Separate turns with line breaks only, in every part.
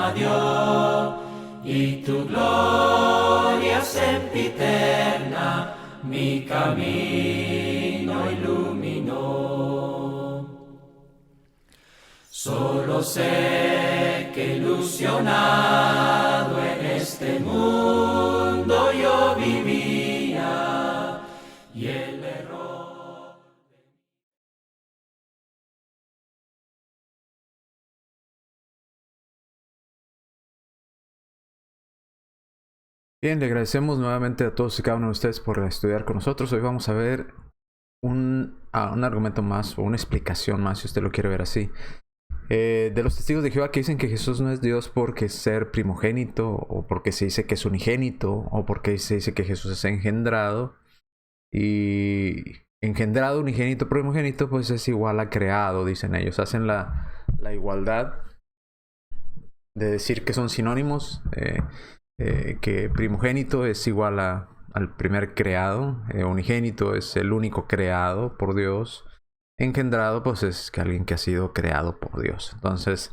alma dio, y tu gloria sempiterna mi camino iluminó. Solo sé que ilusionado en este mundo yo vivía, y el error.
Bien, le agradecemos nuevamente a todos y cada uno de ustedes por estudiar con nosotros. Hoy vamos a ver un argumento más o una explicación más, si usted lo quiere ver así, de los testigos de Jehová que dicen que Jesús no es Dios porque es ser primogénito, o porque se dice que es unigénito, o porque se dice que Jesús es engendrado. Y engendrado, unigénito, primogénito, pues es igual a creado, dicen ellos. Hacen la igualdad de decir que son sinónimos. Que primogénito es igual al primer creado, unigénito es el único creado por Dios, engendrado pues es que alguien que ha sido creado por Dios. Entonces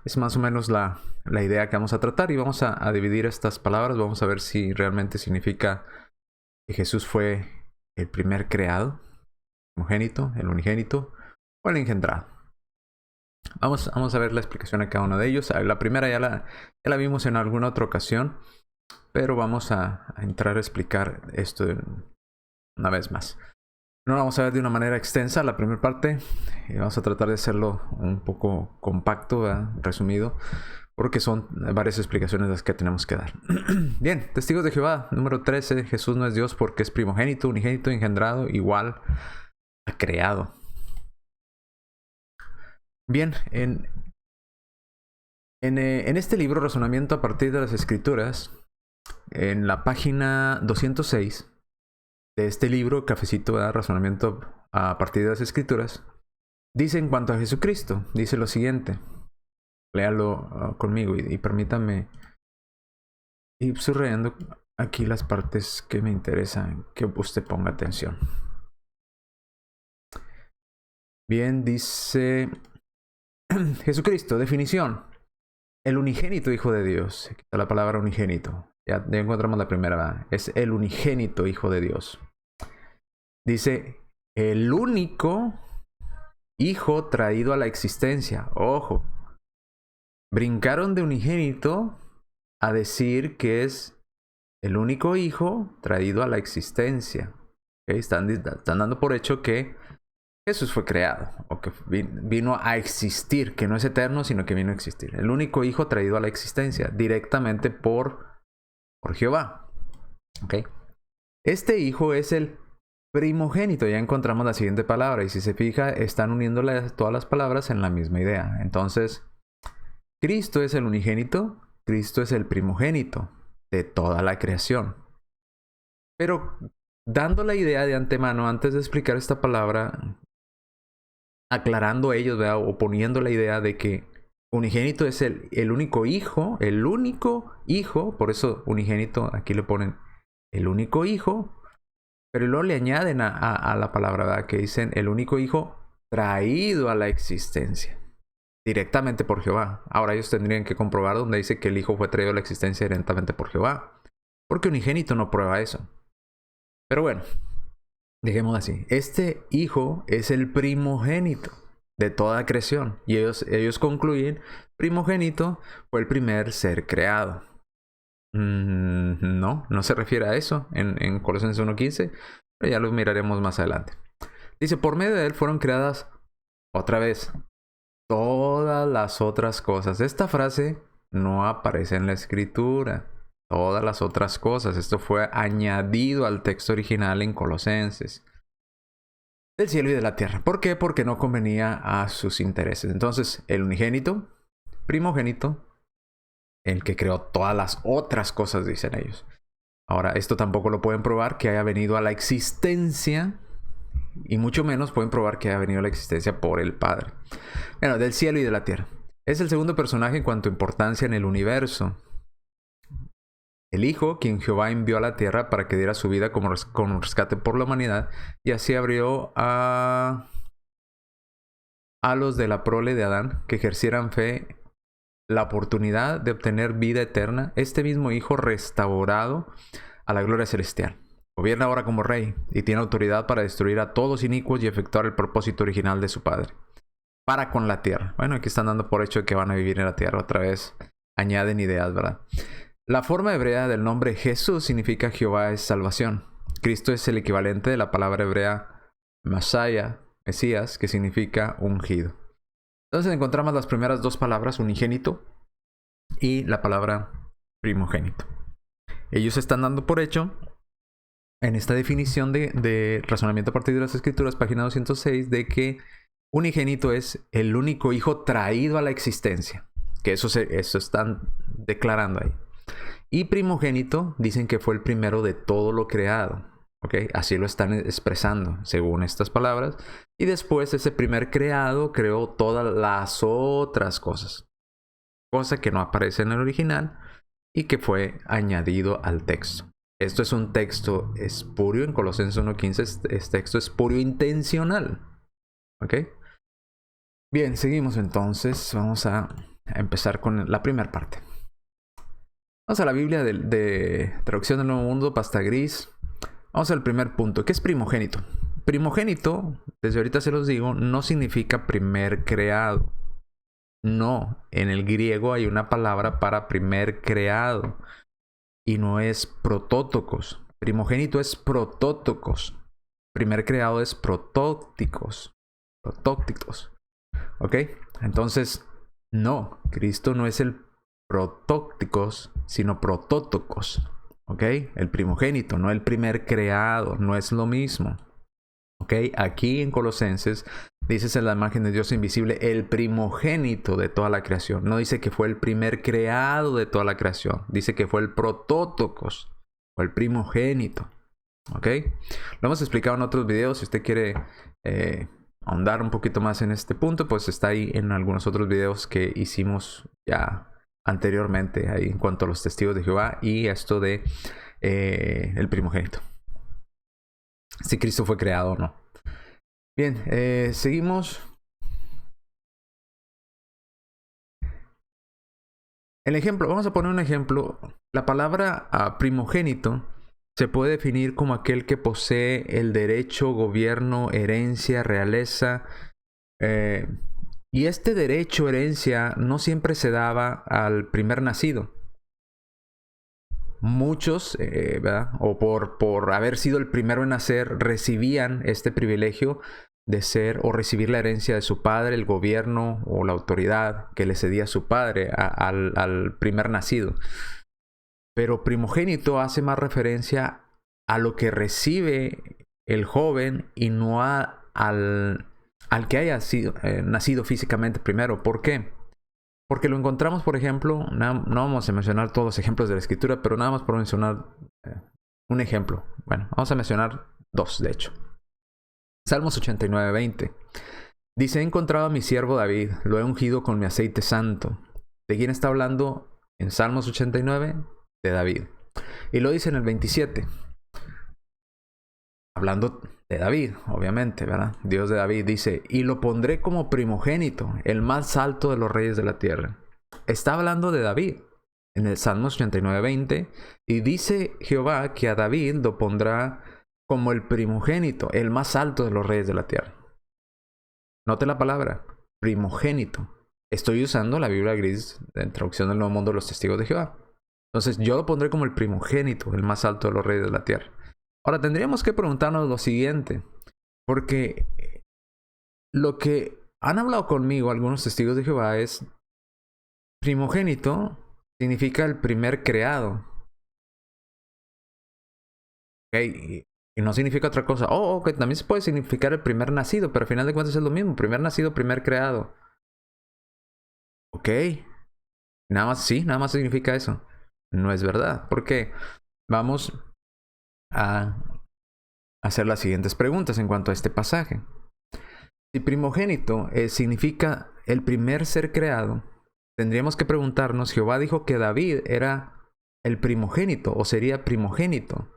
es más o menos la idea que vamos a tratar, y vamos a dividir estas palabras. Vamos a ver si realmente significa que Jesús fue el primer creado, primogénito, el unigénito o el engendrado. Vamos a ver la explicación de cada uno de ellos. La primera ya la vimos en alguna otra ocasión, pero vamos a entrar a explicar esto una vez más. No lo vamos a ver de una manera extensa la primera parte, y vamos a tratar de hacerlo un poco compacto, ¿verdad? Resumido, porque son varias explicaciones las que tenemos que dar. Bien, testigos de Jehová, número 13. Jesús no es Dios porque es primogénito, unigénito, engendrado, igual a creado. Bien, en este libro, Razonamiento a partir de las Escrituras, en la página 206 de este libro, Cafecito, ¿verdad? Razonamiento a partir de las Escrituras, dice en cuanto a Jesucristo, dice lo siguiente. Léalo conmigo y permítame ir subrayando aquí las partes que me interesan que usted ponga atención. Bien, dice Jesucristo, definición: el unigénito Hijo de Dios. Aquí está la palabra unigénito. Ya encontramos la primera, ¿verdad? Es el unigénito Hijo de Dios. Dice, el único Hijo traído a la existencia. Ojo, brincaron de unigénito a decir que es el único Hijo traído a la existencia. ¿Okay? Están dando por hecho que Jesús fue creado, o que vino a existir, que no es eterno, sino que vino a existir. El único Hijo traído a la existencia directamente por Jehová. ¿Okay? Este Hijo es el primogénito. Ya encontramos la siguiente palabra, y si se fija, están uniendo todas las palabras en la misma idea. Entonces, Cristo es el unigénito, Cristo es el primogénito de toda la creación. Pero dando la idea de antemano, antes de explicar esta palabra, aclarando ellos, ¿verdad? O poniendo la idea de que unigénito es el único hijo, por eso unigénito aquí le ponen el único hijo, pero luego le añaden a la palabra, ¿verdad? Que dicen el único hijo traído a la existencia directamente por Jehová. Ahora ellos tendrían que comprobar donde dice que el hijo fue traído a la existencia directamente por Jehová, porque unigénito no prueba eso. Pero bueno, dejémoslo así. Este hijo es el primogénito de toda creación. Y ellos concluyen, primogénito fue el primer ser creado. No se refiere a eso en Colosenses 1:15, pero ya lo miraremos más adelante. Dice, por medio de él fueron creadas, otra vez, todas las otras cosas. Esta frase no aparece en la escritura. Todas las otras cosas. Esto fue añadido al texto original en Colosenses. Del cielo y de la tierra. ¿Por qué? Porque no convenía a sus intereses. Entonces, el unigénito, primogénito, el que creó todas las otras cosas, dicen ellos. Ahora, esto tampoco lo pueden probar que haya venido a la existencia, y mucho menos pueden probar que haya venido a la existencia por el Padre. Bueno, del cielo y de la tierra. Es el segundo personaje en cuanto a importancia en el universo. El Hijo, quien Jehová envió a la tierra para que diera su vida como rescate por la humanidad, y así abrió a los de la prole de Adán que ejercieran fe la oportunidad de obtener vida eterna, este mismo Hijo restaurado a la gloria celestial. Gobierna ahora como Rey y tiene autoridad para destruir a todos inicuos y efectuar el propósito original de su Padre para con la tierra. Bueno, aquí están dando por hecho que van a vivir en la tierra otra vez. Añaden ideas, ¿verdad? La forma hebrea del nombre Jesús significa Jehová es salvación. Cristo es el equivalente de la palabra hebrea Mashiach, Mesías, que significa ungido. Entonces encontramos las primeras dos palabras, unigénito y la palabra primogénito. Ellos están dando por hecho, en esta definición de razonamiento a partir de las Escrituras, página 206, de que unigénito es el único hijo traído a la existencia. Que eso están declarando ahí. Y primogénito dicen que fue el primero de todo lo creado. ¿Okay? Así lo están expresando según estas palabras. Y después ese primer creado creó todas las otras cosas. Cosa que no aparece en el original y que fue añadido al texto. Esto es un texto espurio en Colosenses 1:15. Este texto espurio intencional. ¿Ok? Bien, seguimos entonces. Vamos a empezar con la primera parte. Vamos a la Biblia de Traducción del Nuevo Mundo, pasta gris. Vamos al primer punto. ¿Qué es primogénito? Primogénito, desde ahorita se los digo, no significa primer creado. No, en el griego hay una palabra para primer creado. Y no es protótocos. Primogénito es protótocos. Primer creado es protócticos. Protócticos. ¿Ok? Entonces, no, Cristo no es el protócticos, sino protótocos. ¿Ok? El primogénito, no el primer creado, no es lo mismo. ¿Ok? Aquí en Colosenses dice en la imagen de Dios invisible, el primogénito de toda la creación. No dice que fue el primer creado de toda la creación. Dice que fue el protótocos, o el primogénito. ¿Ok? Lo hemos explicado en otros videos. Si usted quiere ahondar un poquito más en este punto, pues está ahí en algunos otros videos que hicimos ya anteriormente, ahí en cuanto a los testigos de Jehová y esto de el primogénito. Si Cristo fue creado o no. Bien, seguimos. El ejemplo, vamos a poner un ejemplo. La palabra primogénito se puede definir como aquel que posee el derecho, gobierno, herencia, realeza. Y este derecho, herencia, no siempre se daba al primer nacido. Muchos, ¿verdad? O por haber sido el primero en nacer, recibían este privilegio de ser o recibir la herencia de su padre, el gobierno o la autoridad que le cedía a su padre al primer nacido. Pero primogénito hace más referencia a lo que recibe el joven y no al que haya nacido físicamente primero. ¿Por qué? Porque lo encontramos, por ejemplo, no vamos a mencionar todos los ejemplos de la Escritura, pero nada más por mencionar un ejemplo. Bueno, vamos a mencionar dos, de hecho. Salmos 89:20. Dice, he encontrado a mi siervo David, lo he ungido con mi aceite santo. ¿De quién está hablando en Salmos 89? De David. Y lo dice en el 27. Hablando de David, obviamente, ¿verdad? Dios de David dice, y lo pondré como primogénito, el más alto de los reyes de la tierra. Está hablando de David en el Salmos 89:20 y dice Jehová que a David lo pondrá como el primogénito, el más alto de los reyes de la tierra. Note la palabra, primogénito. Estoy usando la Biblia gris de Traducción del Nuevo Mundo de los Testigos de Jehová. Entonces yo lo pondré como el primogénito, el más alto de los reyes de la tierra. Ahora tendríamos que preguntarnos lo siguiente, porque lo que han hablado conmigo algunos testigos de Jehová es primogénito significa el primer creado. ¿Okay? Y no significa otra cosa. Que también se puede significar el primer nacido, pero al final de cuentas es lo mismo. Primer nacido, primer creado. Ok. Nada más significa eso. No es verdad. ¿Por qué? Vamos a hacer las siguientes preguntas en cuanto a este pasaje. Si primogénito significa el primer ser creado, tendríamos que preguntarnos, Jehová dijo que David era el primogénito o sería primogénito.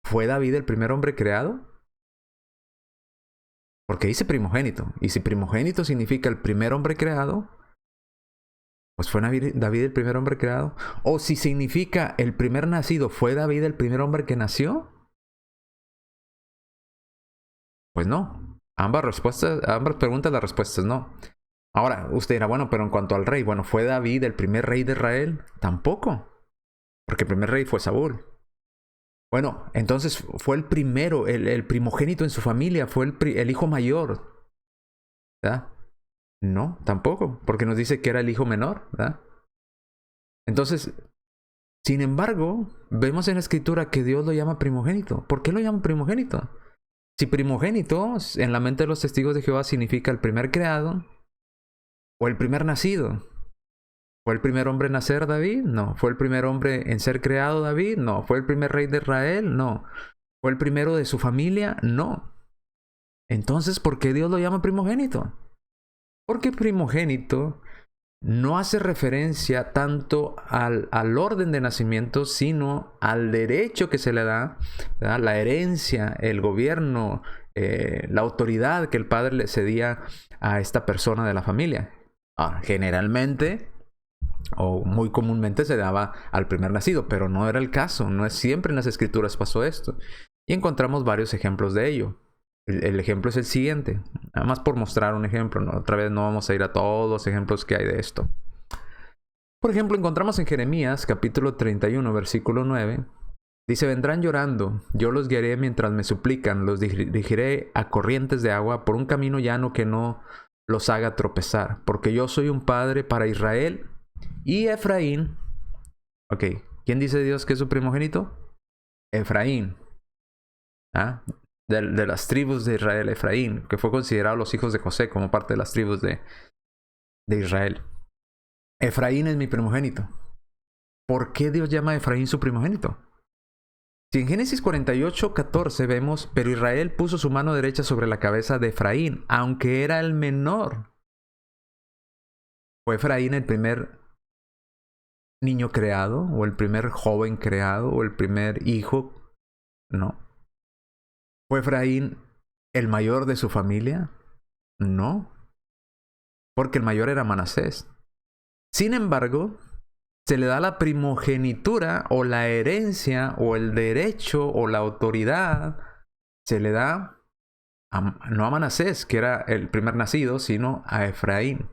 ¿Fue David el primer hombre creado? Porque dice primogénito. Y si primogénito significa el primer hombre creado, pues fue David el primer hombre creado. O si significa el primer nacido, ¿fue David el primer hombre que nació? Pues no. Ambas preguntas, las respuestas no. Ahora, usted dirá, bueno, pero en cuanto al rey, bueno, ¿fue David el primer rey de Israel? Tampoco. Porque el primer rey fue Saúl. Bueno, entonces fue el primero, el primogénito en su familia, fue el hijo mayor. ¿Verdad? No, tampoco, porque nos dice que era el hijo menor, ¿verdad? Entonces, sin embargo, vemos en la escritura que Dios lo llama primogénito. ¿Por qué lo llama primogénito? Si primogénito, en la mente de los testigos de Jehová, significa el primer creado o el primer nacido. ¿Fue el primer hombre en nacer David? No. ¿Fue el primer hombre en ser creado David? No. ¿Fue el primer rey de Israel? No. ¿Fue el primero de su familia? No. Entonces, ¿por qué Dios lo llama primogénito? Porque primogénito no hace referencia tanto al orden de nacimiento, sino al derecho que se le da, ¿verdad? La herencia, el gobierno, la autoridad que el padre le cedía a esta persona de la familia. Generalmente, o muy comúnmente, se daba al primer nacido, pero no era el caso. No es siempre en las escrituras pasó esto. Y encontramos varios ejemplos de ello. El ejemplo es el siguiente, nada más por mostrar un ejemplo, ¿no? Otra vez no vamos a ir a todos los ejemplos que hay de esto. Por ejemplo, encontramos en Jeremías capítulo 31, versículo 9. Dice, vendrán llorando, yo los guiaré mientras me suplican, los dirigiré a corrientes de agua por un camino llano que no los haga tropezar, porque yo soy un padre para Israel y Efraín. Ok, ¿quién dice Dios que es su primogénito? Efraín. De las tribus de Israel, Efraín, que fue considerado los hijos de José como parte de las tribus de Israel. Efraín es mi primogénito. ¿Por qué Dios llama a Efraín su primogénito? Si en Génesis 48, 14 vemos, pero Israel puso su mano derecha sobre la cabeza de Efraín, aunque era el menor. ¿Fue Efraín el primer niño creado, o el primer joven creado, o el primer hijo? No. ¿Fue Efraín el mayor de su familia? No, porque el mayor era Manasés. Sin embargo, se le da la primogenitura o la herencia o el derecho o la autoridad, se le da no a Manasés, que era el primer nacido, sino a Efraín.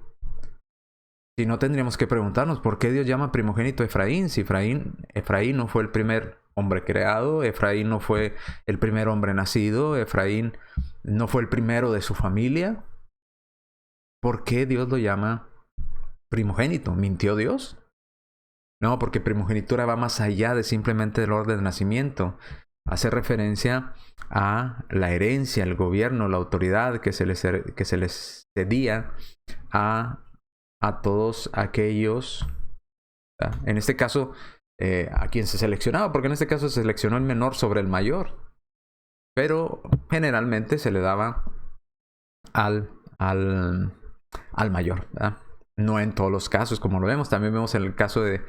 Si no, tendríamos que preguntarnos por qué Dios llama primogénito a Efraín, si Efraín no fue el primer hombre creado, Efraín no fue el primer hombre nacido, Efraín no fue el primero de su familia. ¿Por qué Dios lo llama primogénito? ¿Mintió Dios? No, porque primogenitura va más allá de simplemente el orden de nacimiento. Hace referencia a la herencia, el gobierno, la autoridad que se les cedía a todos aquellos, en este caso, a quien se seleccionaba, porque en este caso se seleccionó el menor sobre el mayor, pero generalmente se le daba al mayor, ¿verdad? No en todos los casos, como lo vemos. También vemos en el caso de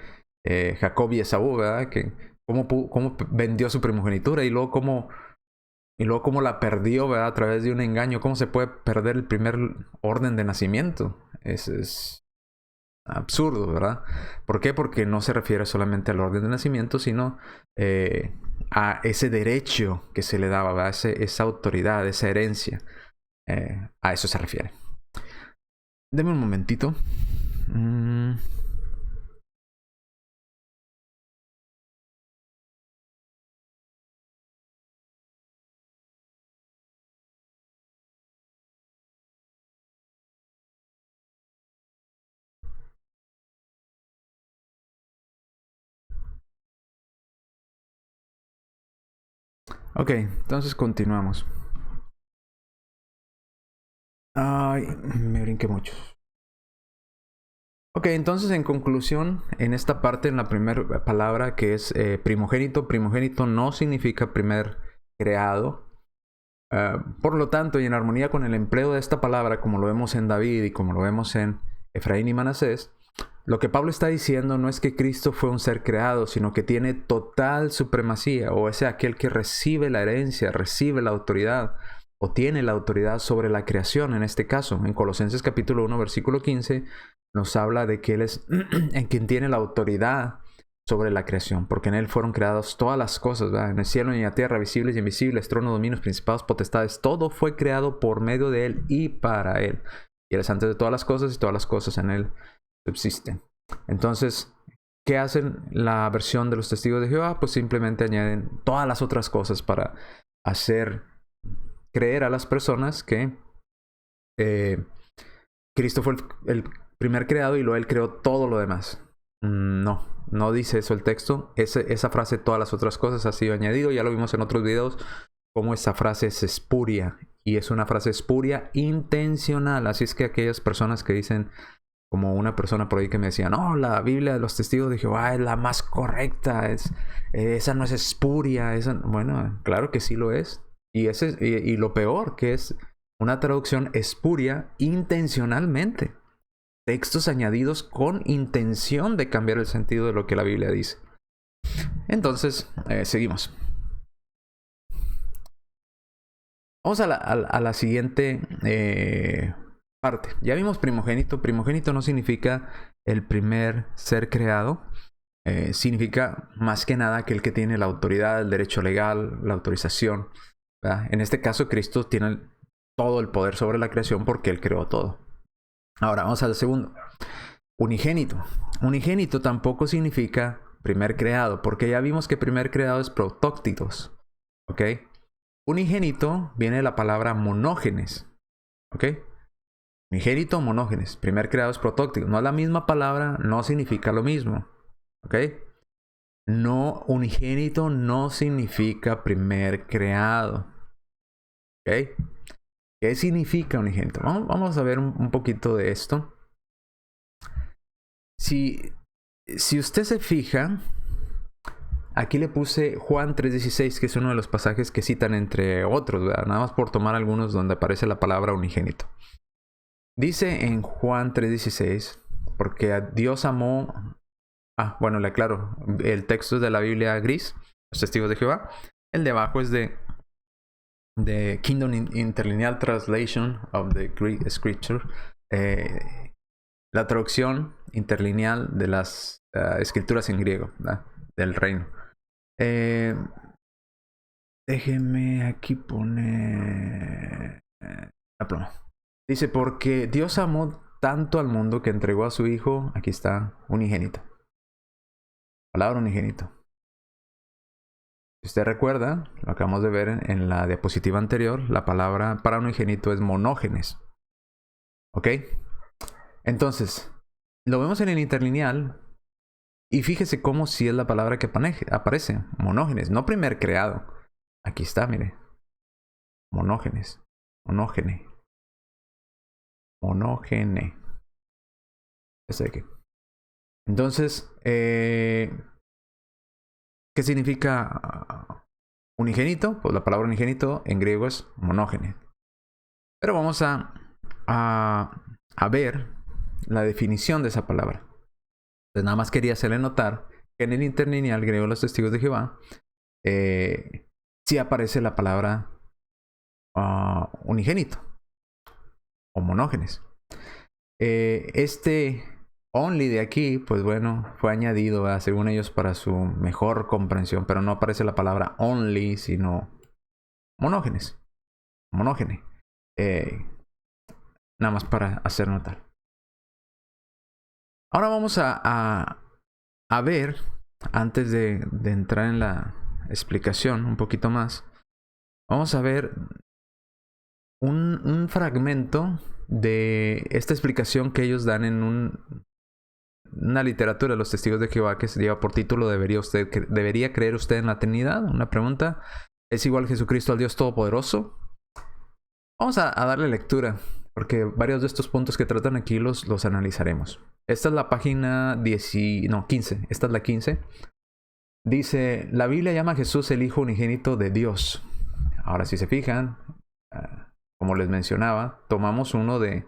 Jacob y Esaú, ¿verdad? Que cómo vendió su primogenitura y luego cómo la perdió, ¿verdad? A través de un engaño. ¿Cómo se puede perder el primer orden de nacimiento? Es absurdo, ¿verdad? ¿Por qué? Porque no se refiere solamente al orden de nacimiento, sino a ese derecho que se le daba, ¿verdad? Esa autoridad, esa herencia. A eso se refiere. Deme un momentito. Ok, entonces continuamos. Ay, me brinqué mucho. Ok, entonces en conclusión, en esta parte, en la primera palabra que es primogénito, primogénito no significa primer creado. Por lo tanto, y en armonía con el empleo de esta palabra, como lo vemos en David y como lo vemos en Efraín y Manasés, lo que Pablo está diciendo no es que Cristo fue un ser creado, sino que tiene total supremacía, o es aquel que recibe la herencia, recibe la autoridad, o tiene la autoridad sobre la creación en este caso. En Colosenses capítulo 1, versículo 15, nos habla de que Él es en quien tiene la autoridad sobre la creación, porque en Él fueron creadas todas las cosas, ¿verdad? En el cielo y en la tierra, visibles y invisibles, tronos, dominios, principados, potestades, todo fue creado por medio de Él y para Él. Y Él es antes de todas las cosas y todas las cosas en Él subsisten. Entonces, ¿qué hacen la versión de los testigos de Jehová? Pues simplemente añaden todas las otras cosas para hacer creer a las personas que Cristo fue el primer creado y luego Él creó todo lo demás. No dice eso el texto. Esa frase, todas las otras cosas, ha sido añadido. Ya lo vimos en otros videos, cómo esa frase es espuria. Y es una frase espuria intencional. Así es que aquellas personas que dicen, como una persona por ahí que me decía, no, la Biblia de los testigos de Jehová es la más correcta. Esa no es espuria. Bueno, claro que sí lo es. Y lo peor, que es una traducción espuria intencionalmente. Textos añadidos con intención de cambiar el sentido de lo que la Biblia dice. Entonces, seguimos. Vamos a la siguiente parte. Ya vimos primogénito. Primogénito no significa el primer ser creado. Significa más que nada aquel que tiene la autoridad, el derecho legal, la autorización, ¿verdad? En este caso, Cristo tiene todo el poder sobre la creación porque Él creó todo. Ahora, vamos al segundo. Unigénito. Unigénito tampoco significa primer creado, porque ya vimos que primer creado es protóctitos. ¿Ok? Unigénito viene de la palabra monógenes. ¿Ok? Unigénito, monógenes. Primer creado es protóctico. No es la misma palabra, no significa lo mismo. ¿Ok? No, unigénito no significa primer creado. ¿Ok? ¿Qué significa unigénito? Vamos a ver un poquito de esto. Si usted se fija, aquí le puse Juan 3:16, que es uno de los pasajes que citan entre otros, ¿verdad? Nada más por tomar algunos donde aparece la palabra unigénito. Dice en Juan 3:16, porque a Dios amó... bueno, le aclaro, el texto es de la Biblia gris, los testigos de Jehová. El de abajo es de Kingdom Interlinear Translation of the Greek Scripture. La traducción interlineal de las escrituras en griego, ¿verdad? Del reino. Déjeme aquí poner la pluma. Dice, porque Dios amó tanto al mundo que entregó a su Hijo, aquí está, unigénito. Palabra unigénito. Si usted recuerda, lo acabamos de ver en la diapositiva anterior, la palabra para unigénito es monógenes. ¿Ok? Entonces, lo vemos en el interlineal y fíjese cómo si es la palabra que aparece. Monógenes, no primer creado. Aquí está, mire. Monógenes. Monógene. Monógene. Ese de aquí. Entonces, ¿qué significa unigénito? Pues la palabra unigénito en griego es monógene. Pero vamos a ver la definición de esa palabra. Entonces nada más quería hacerle notar que en el interlineal griego de los testigos de Jehová sí aparece la palabra unigénito o monógenes. Este only de aquí, pues bueno, fue añadido, ¿verdad? Según ellos, para su mejor comprensión, pero no aparece la palabra only, sino monógenes. Monógene. Nada más para hacer notar. Ahora vamos a ver, antes de entrar en la explicación un poquito más, vamos a ver un fragmento de esta explicación que ellos dan en una literatura de los testigos de Jehová que se lleva por título ¿Debería creer usted en la Trinidad? Una pregunta. ¿Es igual Jesucristo al Dios Todopoderoso? Vamos a darle lectura, porque varios de estos puntos que tratan aquí los analizaremos. Esta es la página 15. Esta es la 15. Dice, la Biblia llama a Jesús el Hijo unigénito de Dios. Ahora, si se fijan, como les mencionaba, tomamos uno de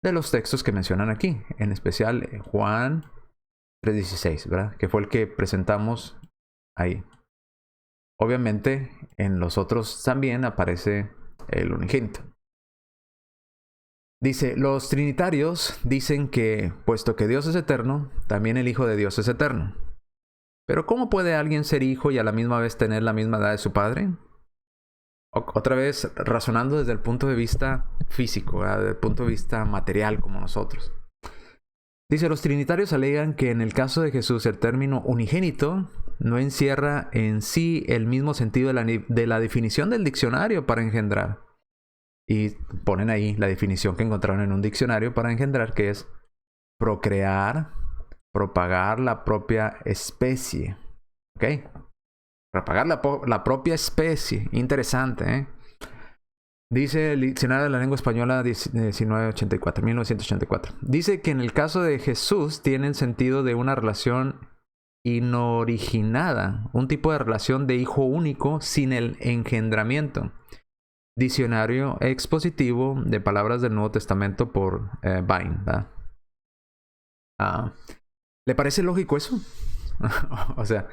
los textos que mencionan aquí. En especial Juan 3:16, ¿verdad? Que fue el que presentamos ahí. Obviamente, en los otros también aparece el unigénito. Dice, los trinitarios dicen que, puesto que Dios es eterno, también el Hijo de Dios es eterno. Pero ¿cómo puede alguien ser hijo y a la misma vez tener la misma edad de su padre? Otra vez, razonando desde el punto de vista físico, ¿verdad? Desde el punto de vista material como nosotros. Dice, los trinitarios alegan que en el caso de Jesús el término unigénito no encierra en sí el mismo sentido de la definición del diccionario para engendrar. Y ponen ahí la definición que encontraron en un diccionario para engendrar, que es procrear, propagar la propia especie. ¿Ok? Propagar la propia especie. Interesante, ¿eh? Dice el Diccionario de la Lengua Española 1984. Dice que en el caso de Jesús tiene el sentido de una relación inoriginada, un tipo de relación de hijo único sin el engendramiento. Diccionario expositivo de palabras del Nuevo Testamento por Vine. ¿Le parece lógico eso? O sea,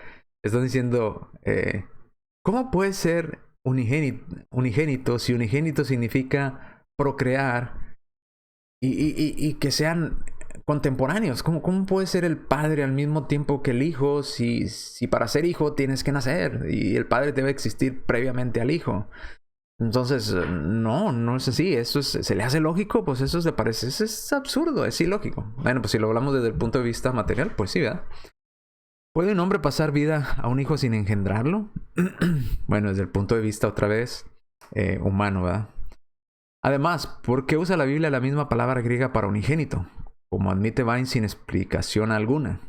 están diciendo, ¿cómo puede ser unigénito si unigénito significa procrear y que sean contemporáneos? ¿Cómo puede ser el padre al mismo tiempo que el hijo si para ser hijo tienes que nacer y el padre debe existir previamente al hijo? Entonces, no es así. ¿Se le hace lógico? Pues eso le parece, eso es absurdo, es ilógico. Bueno, pues si lo hablamos desde el punto de vista material, pues sí, ¿verdad? ¿Puede un hombre pasar vida a un hijo sin engendrarlo? Bueno, desde el punto de vista, otra vez, humano, ¿verdad? Además, ¿por qué usa la Biblia la misma palabra griega para unigénito? Como admite Vine sin explicación alguna.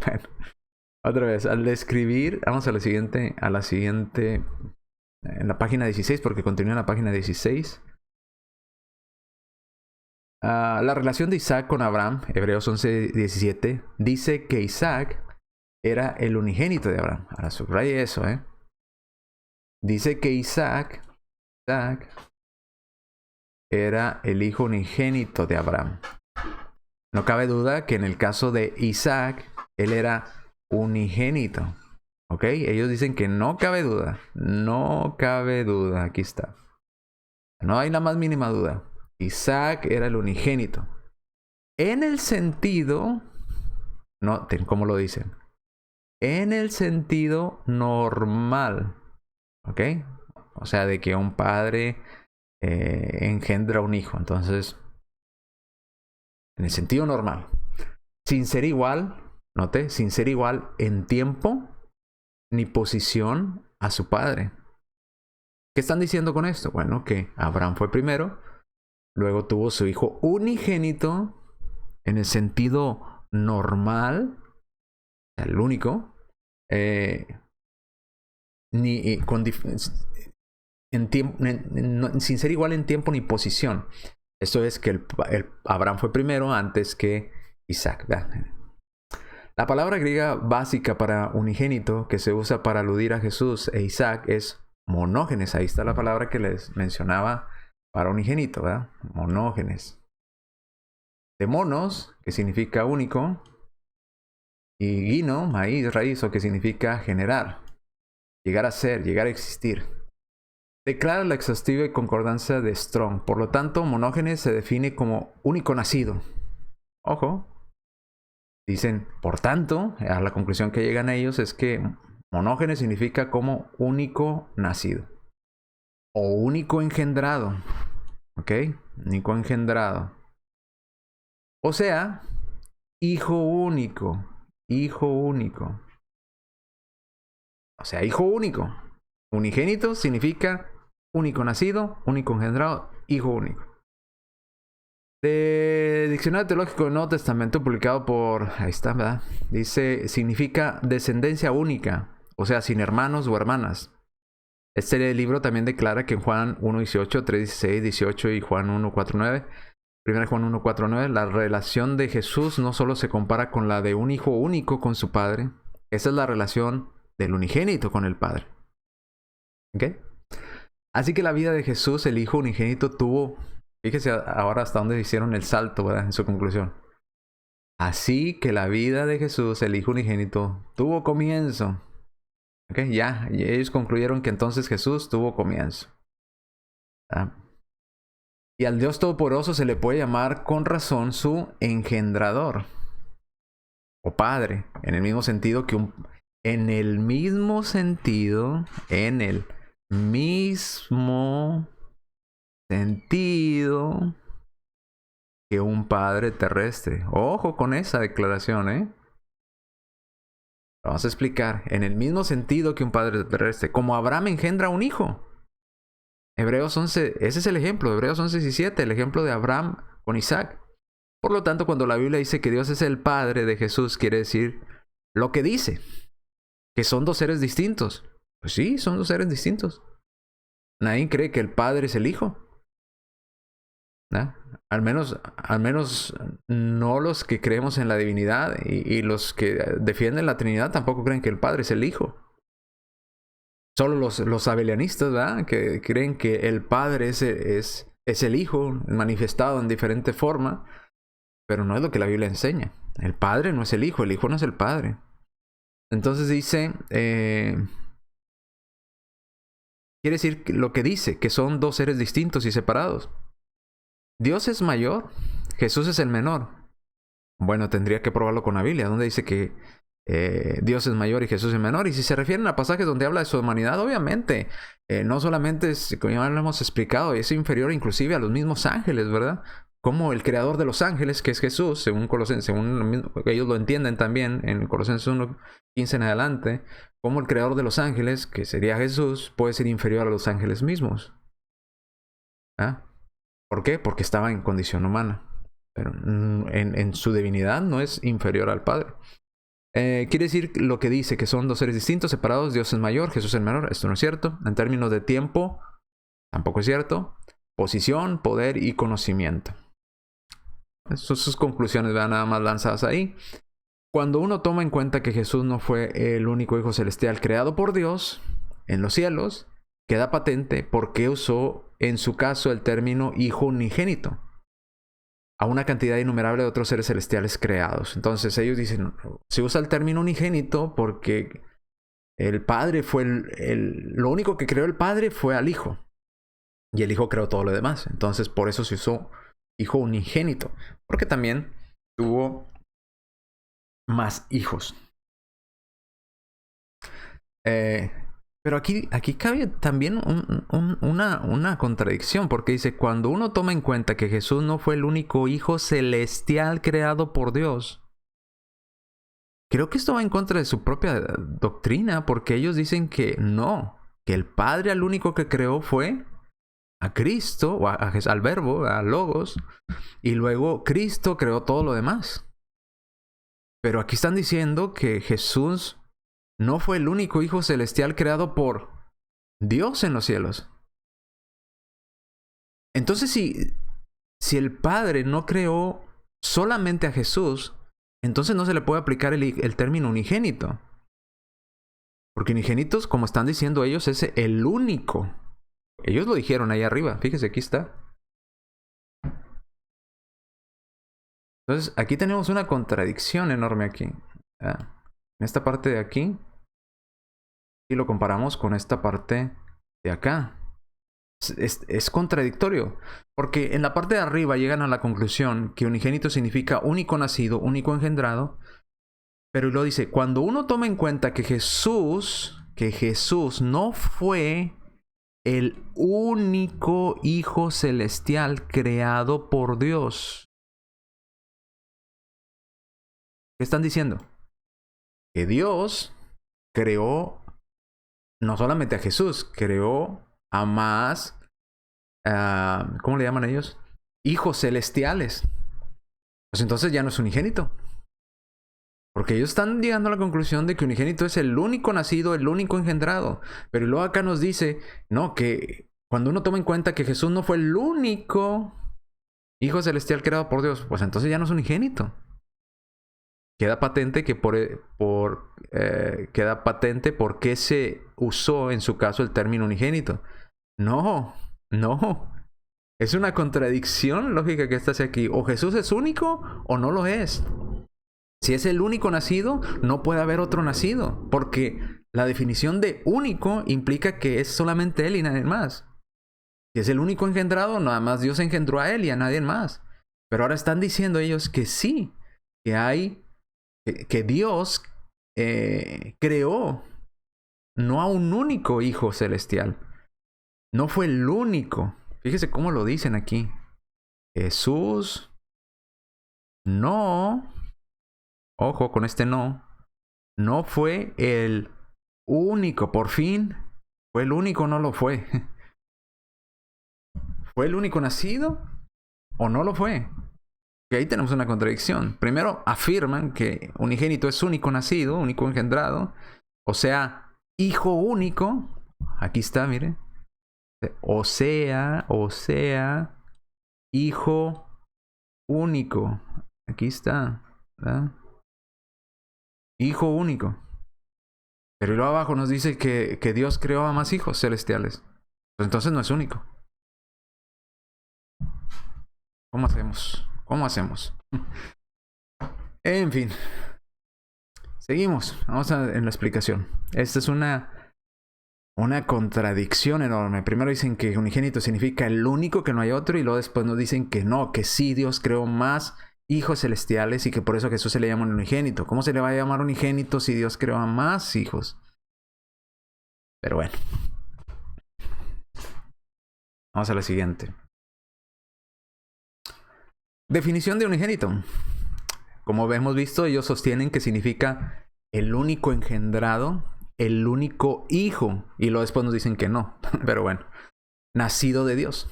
Bueno, otra vez, al describir, vamos a la siguiente, en la página 16, porque continúa en la página 16. La relación de Isaac con Abraham, Hebreos 11:17, dice que Isaac era el unigénito de Abraham. Ahora subraye eso, ¿eh? Dice que Isaac era el hijo unigénito de Abraham. No cabe duda que en el caso de Isaac, él era unigénito. ¿Ok? Ellos dicen que no cabe duda. No cabe duda. Aquí está. No hay la más mínima duda. Isaac era el unigénito. En el sentido... Noten cómo lo dicen. En el sentido normal. ¿Ok? O sea, de que un padre engendra un hijo. Entonces, en el sentido normal. Sin ser igual, note, sin ser igual en tiempo ni posición a su padre. ¿Qué están diciendo con esto? Bueno, que Abraham fue primero, luego tuvo su hijo unigénito en el sentido normal, el único, sin ser igual en tiempo ni posición. Esto es que Abraham fue primero antes que Isaac. La palabra griega básica para unigénito que se usa para aludir a Jesús e Isaac es monógenes. Ahí está la palabra que les mencionaba para unigénito, ¿verdad? Monógenes. De monos, que significa único, y gino, maíz, raíz, o que significa generar, llegar a ser, llegar a existir. Declara la exhaustiva y concordancia de Strong. Por lo tanto, monógenes se define como único nacido. Ojo. Dicen, por tanto, a la conclusión que llegan ellos es que monógenes significa como único nacido. O único engendrado. ¿Ok? Único engendrado. O sea, hijo único. Hijo único. O sea, hijo único. Unigénito significa único nacido, único engendrado, hijo único. De Diccionario Teológico del Nuevo Testamento publicado por... Ahí está, ¿verdad? Dice, significa descendencia única. O sea, sin hermanos o hermanas. Este libro también declara que en Juan 1:18, 3:16, 18 y Juan 1:4:9, 1 Juan 1:4:9, la relación de Jesús no solo se compara con la de un hijo único con su padre. Esa es la relación del unigénito con el padre. ¿Ok? Así que la vida de Jesús, el hijo unigénito, tuvo... Fíjese ahora hasta dónde hicieron el salto, ¿verdad? En su conclusión. Así que la vida de Jesús, el hijo unigénito, tuvo comienzo. ¿Ok? Ya, y ellos concluyeron que entonces Jesús tuvo comienzo. ¿Ah? Y al Dios Todopoderoso se le puede llamar con razón su engendrador o padre, en el mismo sentido que en el mismo sentido que un padre terrestre. Ojo con esa declaración, Vamos a explicar. En el mismo sentido que un padre terrestre. Como Abraham engendra un hijo. Hebreos 11, ese es el ejemplo. Hebreos 11:17, el ejemplo de Abraham con Isaac. Por lo tanto, cuando la Biblia dice que Dios es el Padre de Jesús, quiere decir lo que dice. Que son dos seres distintos. Pues sí, son dos seres distintos. Nadie cree que el Padre es el Hijo. ¿No? Al menos no los que creemos en la divinidad y los que defienden la Trinidad tampoco creen que el Padre es el Hijo. Solo los abelianistas, ¿verdad? Que creen que el Padre es el Hijo manifestado en diferente forma, pero no es lo que la Biblia enseña. El Padre no es el Hijo no es el Padre. Entonces dice, quiere decir lo que dice, que son dos seres distintos y separados. Dios es mayor, Jesús es el menor. Bueno, tendría que probarlo con la Biblia, donde dice que Dios es mayor y Jesús es menor. Y si se refieren a pasajes donde habla de su humanidad, obviamente, no solamente es, como ya lo hemos explicado, es inferior inclusive a los mismos ángeles, ¿verdad? Como el creador de los ángeles, que es Jesús, según Colosenses, según ellos lo entienden también en Colosenses 1:15 en adelante, como el creador de los ángeles, que sería Jesús, puede ser inferior a los ángeles mismos. ¿Ah? ¿Por qué? Porque estaba en condición humana. Pero en su divinidad no es inferior al Padre. Quiere decir lo que dice, que son dos seres distintos, separados. Dios es mayor, Jesús es menor. Esto no es cierto. En términos de tiempo, tampoco es cierto. Posición, poder y conocimiento. Esas son sus conclusiones, vean, nada más lanzadas ahí. Cuando uno toma en cuenta que Jesús no fue el único Hijo celestial creado por Dios en los cielos, queda patente por qué usó en su caso el término Hijo unigénito a una cantidad innumerable de otros seres celestiales creados. Entonces ellos dicen, se usa el término unigénito porque el Padre fue lo único que creó el Padre fue al Hijo. Y el Hijo creó todo lo demás. Entonces por eso se usó Hijo unigénito. Porque también tuvo más hijos. Pero aquí cabe también una contradicción, porque dice, cuando uno toma en cuenta que Jesús no fue el único Hijo celestial creado por Dios, creo que esto va en contra de su propia doctrina, porque ellos dicen que no, que el Padre al único que creó fue a Cristo, o al Verbo, a Logos, y luego Cristo creó todo lo demás. Pero aquí están diciendo que Jesús no fue el único Hijo celestial creado por Dios en los cielos. Entonces, si el Padre no creó solamente a Jesús, entonces no se le puede aplicar el término unigénito. Porque unigénitos, como están diciendo ellos, es el único. Ellos lo dijeron ahí arriba. Fíjese, aquí está. Entonces, aquí tenemos una contradicción enorme aquí. En esta parte de aquí, y lo comparamos con esta parte de acá. Es contradictorio, porque en la parte de arriba llegan a la conclusión que unigénito significa único nacido, único engendrado, pero lo dice, cuando uno toma en cuenta que Jesús no fue el único Hijo celestial creado por Dios. ¿Qué están diciendo? Que Dios creó no solamente a Jesús, creó a más, ¿cómo le llaman ellos? Hijos celestiales. Pues entonces ya no es unigénito. Porque ellos están llegando a la conclusión de que unigénito es el único nacido, el único engendrado. Pero luego acá nos dice, no, que cuando uno toma en cuenta que Jesús no fue el único Hijo celestial creado por Dios, pues entonces ya no es unigénito. Queda patente que queda patente por qué se usó en su caso el término unigénito. No. Es una contradicción lógica que está hacia aquí. O Jesús es único o no lo es. Si es el único nacido, no puede haber otro nacido. Porque la definición de único implica que es solamente él y nadie más. Si es el único engendrado, nada más Dios engendró a él y a nadie más. Pero ahora están diciendo ellos que sí, que Dios creó no a un único Hijo celestial. No fue el único. Fíjese cómo lo dicen aquí. Jesús no, ojo con este no fue el único. Por fin, ¿fue el único o no lo fue? ¿Fue el único nacido o no lo fue? Y ahí tenemos una contradicción. Primero, afirman que unigénito es único nacido, único engendrado. O sea, hijo único. Aquí está, mire. O sea, hijo único. Aquí está, ¿verdad? Hijo único. Pero luego abajo nos dice que Dios creó a más hijos celestiales. Pues entonces no es único. ¿Cómo hacemos? ¿Cómo hacemos? En fin. Seguimos. Vamos en la explicación. Esta es una contradicción enorme. Primero dicen que unigénito significa el único, que no hay otro. Y luego después nos dicen que no, que sí, Dios creó más hijos celestiales y que por eso a Jesús se le llama un unigénito. ¿Cómo se le va a llamar unigénito si Dios creó a más hijos? Pero bueno. Vamos a la siguiente. Definición de unigénito. Como hemos visto, ellos sostienen que significa el único engendrado, el único hijo. Y luego después nos dicen que no. Pero bueno. Nacido de Dios.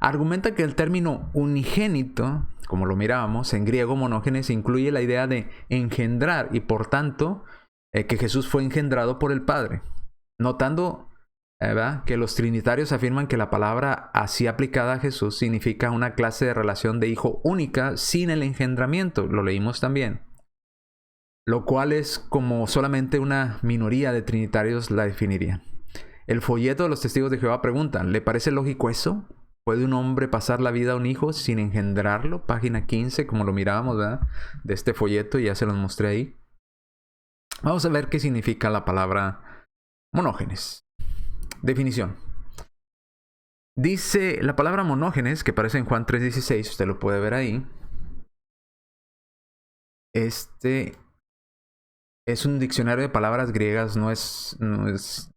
Argumenta que el término unigénito, como lo mirábamos, en griego monógenes, incluye la idea de engendrar y por tanto que Jesús fue engendrado por el Padre. Notando que los trinitarios afirman que la palabra así aplicada a Jesús significa una clase de relación de hijo única sin el engendramiento. Lo leímos también. Lo cual es como solamente una minoría de trinitarios la definiría. El folleto de los testigos de Jehová pregunta, ¿le parece lógico eso? ¿Puede un hombre pasar la vida a un hijo sin engendrarlo? Página 15, como lo mirábamos, ¿verdad? De este folleto, ya se los mostré ahí. Vamos a ver qué significa la palabra monógenes. Definición. Dice la palabra monógenes, que aparece en Juan 3:16, usted lo puede ver ahí. Es un diccionario de palabras griegas, no es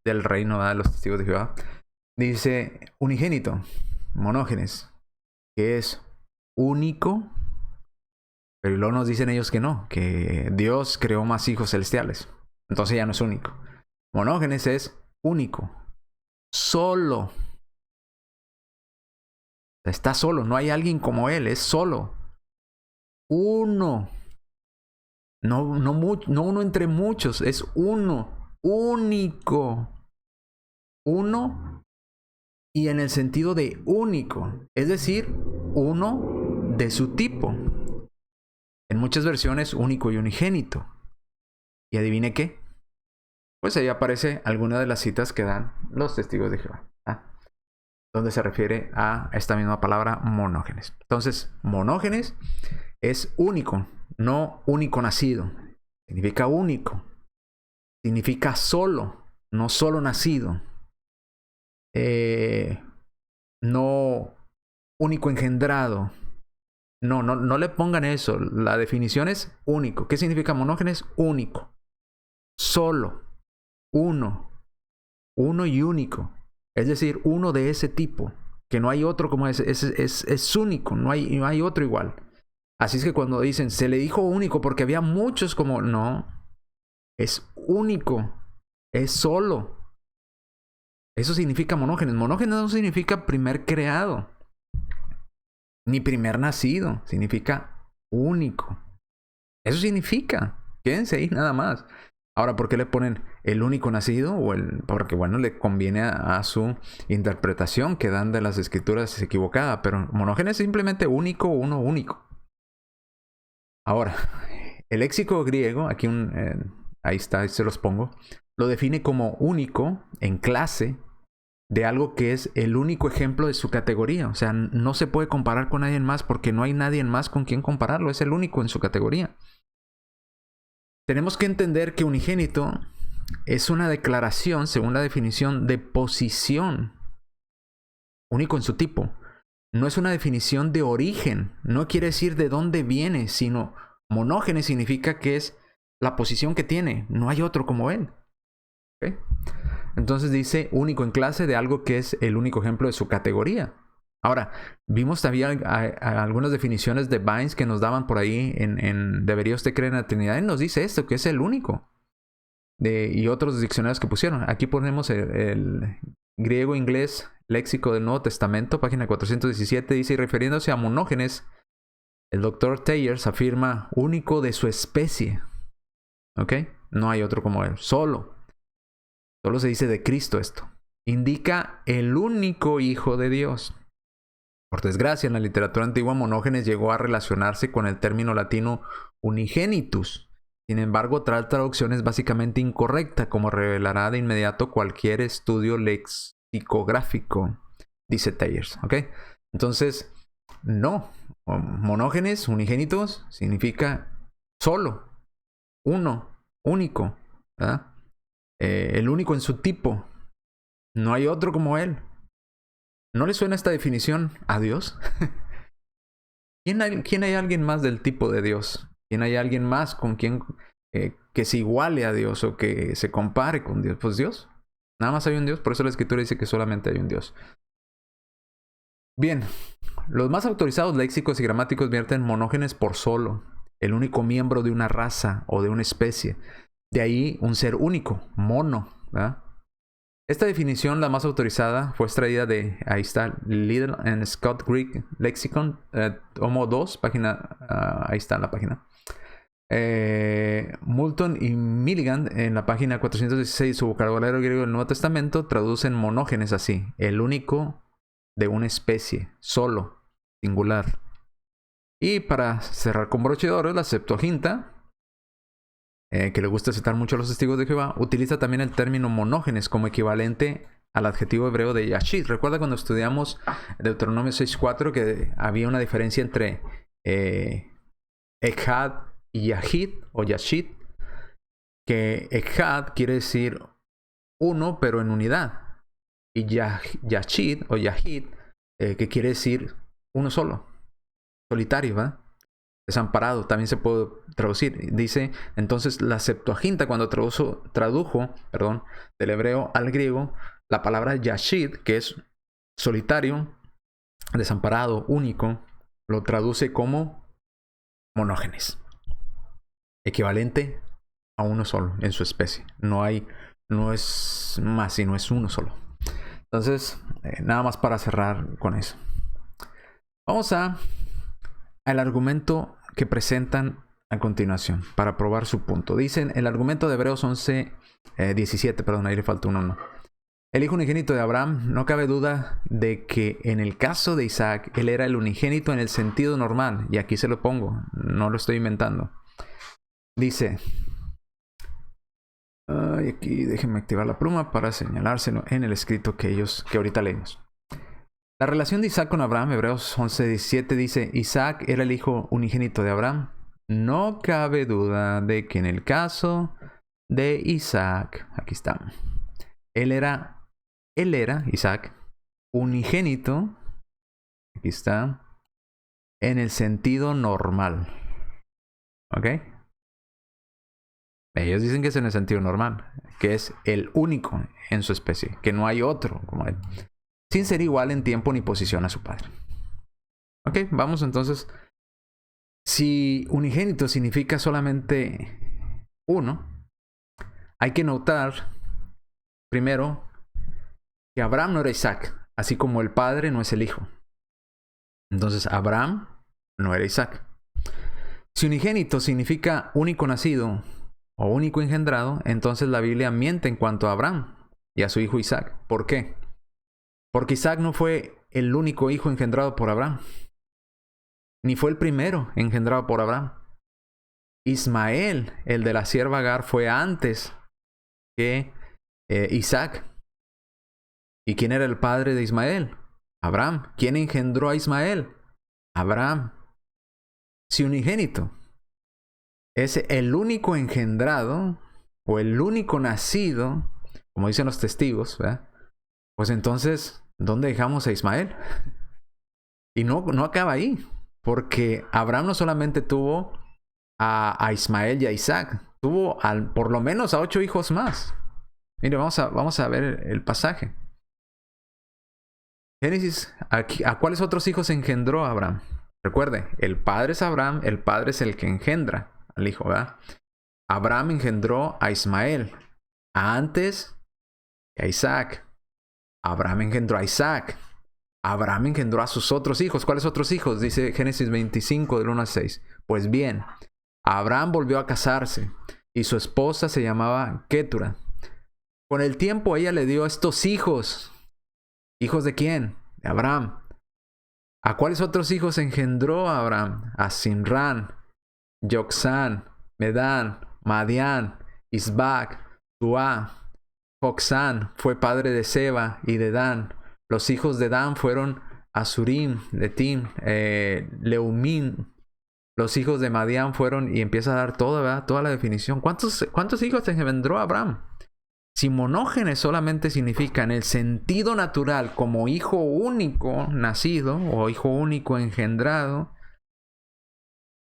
del reino de los testigos de Jehová. Dice unigénito, monógenes, que es único, pero luego nos dicen ellos que no, que Dios creó más hijos celestiales. Entonces ya no es único. Monógenes es único, solo. Está solo, no hay alguien como él, es solo. Uno. No uno entre muchos, es uno, único. Uno y en el sentido de único, es decir, uno de su tipo. En muchas versiones, único y unigénito. ¿Y adivine qué? Pues ahí aparece alguna de las citas que dan los testigos de Jehová, donde se refiere a esta misma palabra monógenes. Entonces, monógenes es único, no único nacido. Significa único. Significa solo, no solo nacido. No único engendrado. No le pongan eso. La definición es único. ¿Qué significa monógenes? Único. Solo. Uno. Uno y único. Es decir, uno de ese tipo. Que no hay otro como ese. Es único. No hay otro igual. Así es que cuando dicen, se le dijo único porque había muchos como... No. Es único. Es solo. Eso significa monógenes. Monógenes no significa primer creado. Ni primer nacido. Significa único. Eso significa. Quédense ahí nada más. Ahora, ¿por qué le ponen el único nacido? Porque, bueno, le conviene a su interpretación que dan de las escrituras equivocada. Pero monógenes es simplemente único, uno único. Ahora, el léxico griego, aquí ahí está, ahí se los pongo, lo define como único en clase de algo que es el único ejemplo de su categoría. O sea, no se puede comparar con nadie más porque no hay nadie más con quien compararlo. Es el único en su categoría. Tenemos que entender que unigénito es una declaración, según la definición, de posición. único en su tipo. No es una definición de origen, no quiere decir de dónde viene, sino monógenes significa que es la posición que tiene, no hay otro como él. ¿Okay? Entonces dice único en clase de algo que es el único ejemplo de su categoría. Ahora, vimos también algunas definiciones de Vines que nos daban por ahí en ¿Debería usted creer en la Trinidad? Y nos dice esto, que es el único. Y otros diccionarios que pusieron. Aquí ponemos el griego-inglés léxico del Nuevo Testamento, página 417, dice, y refiriéndose a monógenes, el Dr. Tayers afirma único de su especie. ¿Ok? No hay otro como él. Solo se dice de Cristo esto. Indica el único Hijo de Dios. Por desgracia, en la literatura antigua, monógenes llegó a relacionarse con el término latino unigenitus. Sin embargo, tal traducción es básicamente incorrecta, como revelará de inmediato cualquier estudio lexicográfico, dice Tayers. ¿Ok? Entonces, no. Monógenes, unigénitos, significa solo, uno, único, ¿verdad? El único en su tipo. No hay otro como él. ¿No le suena esta definición a Dios? ¿Quién hay alguien más del tipo de Dios? ¿Quién hay alguien más con quien que se iguale a Dios o que se compare con Dios? Pues Dios. Nada más hay un Dios, por eso la Escritura dice que solamente hay un Dios. Bien, los más autorizados léxicos y gramáticos vierten monógenes por solo, el único miembro de una raza o de una especie. De ahí un ser único, mono, ¿verdad? Esta definición, la más autorizada, fue extraída de, ahí está, Liddell and Scott Greek Lexicon, tomo 2, página, ahí está la página. Moulton y Milligan, en la página 416, su vocabulario griego del Nuevo Testamento, traducen monógenes así, el único de una especie, solo, singular. Y para cerrar con broche de oro, la Septuaginta, que le gusta citar mucho a los testigos de Jehová, utiliza también el término monógenes como equivalente al adjetivo hebreo de yashid. Recuerda cuando estudiamos Deuteronomio 6.4 que había una diferencia entre echad y yahid o yashid, que echad quiere decir uno pero en unidad, y yashid o yahid que quiere decir uno solo, solitario, ¿verdad? Desamparado, también se puede traducir. Dice, entonces la Septuaginta cuando tradujo del hebreo al griego, la palabra yashid, que es solitario, desamparado, único, lo traduce como monógenes. Equivalente a uno solo en su especie. No es más, sino es uno solo. Entonces, nada más para cerrar con eso. Vamos al argumento que presentan a continuación para probar su punto. Dicen el argumento de Hebreos 17, ahí le faltó uno, no. El hijo unigénito de Abraham, no cabe duda de que en el caso de Isaac, él era el unigénito en el sentido normal, y aquí se lo pongo, no lo estoy inventando. Dice, aquí déjenme activar la pluma para señalárselo en el escrito que ahorita leemos. La relación de Isaac con Abraham, Hebreos 11:17 dice, Isaac era el hijo unigénito de Abraham. No cabe duda de que en el caso de Isaac, aquí está, él era, Isaac, unigénito, aquí está, en el sentido normal. ¿Ok? Ellos dicen que es en el sentido normal, que es el único en su especie, que no hay otro como él, sin ser igual en tiempo ni posición a su padre. Ok, vamos entonces. Si unigénito significa solamente uno, hay que notar primero que Abraham no era Isaac, así como el padre no es el hijo. Entonces Abraham no era Isaac. Si unigénito significa único nacido o único engendrado, entonces la Biblia miente en cuanto a Abraham y a su hijo Isaac. ¿Por qué? Porque Isaac no fue el único hijo engendrado por Abraham, ni fue el primero engendrado por Abraham. Ismael, el de la sierva Agar, fue antes que Isaac. ¿Y quién era el padre de Ismael? Abraham. ¿Quién engendró a Ismael? Abraham. Si unigénito es el único engendrado o el único nacido, como dicen los testigos, ¿verdad? Pues entonces ¿dónde dejamos a Ismael? Y no acaba ahí, porque Abraham no solamente tuvo a Ismael y a Isaac, tuvo por lo menos a 8 hijos más. Mire, vamos a ver el pasaje. Génesis, ¿a cuáles otros hijos engendró Abraham? Recuerde, el padre es Abraham, el padre es el que engendra al hijo, ¿verdad? Abraham engendró a Ismael, antes a Isaac. Abraham engendró a Isaac. Abraham engendró a sus otros hijos. ¿Cuáles otros hijos? Dice Génesis 25, del 1 al 6. Pues bien, Abraham volvió a casarse y su esposa se llamaba Ketura. Con el tiempo ella le dio estos hijos. ¿Hijos de quién? De Abraham. ¿A cuáles otros hijos engendró Abraham? A Simrán, Yoxán, Medán, Madián, Isbac, Suá. Joxán fue padre de Seba y de Dan. Los hijos de Dan fueron Asurim, Letim, Leumim. Los hijos de Madián fueron, y empieza a dar toda la definición. ¿Cuántos hijos engendró Abraham? Si monógenes solamente significa en el sentido natural como hijo único nacido o hijo único engendrado,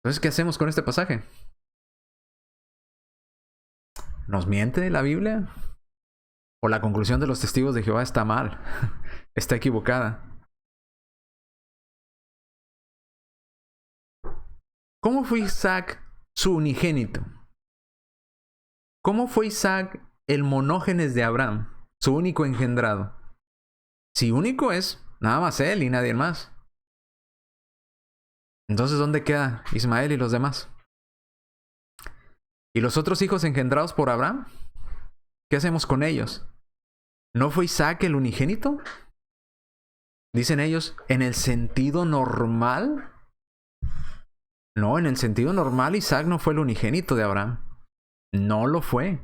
entonces, ¿qué hacemos con este pasaje? ¿Nos miente la Biblia? ¿O la conclusión de los testigos de Jehová está mal? Está equivocada. ¿Cómo fue Isaac su unigénito? ¿Cómo fue Isaac el monógenes de Abraham, su único engendrado? Si único es nada más él y nadie más. Entonces, ¿dónde queda Ismael y los demás? ¿Y los otros hijos engendrados por Abraham? ¿Qué hacemos con ellos? ¿No fue Isaac el unigénito? Dicen ellos, ¿en el sentido normal? No, en el sentido normal Isaac no fue el unigénito de Abraham. No lo fue.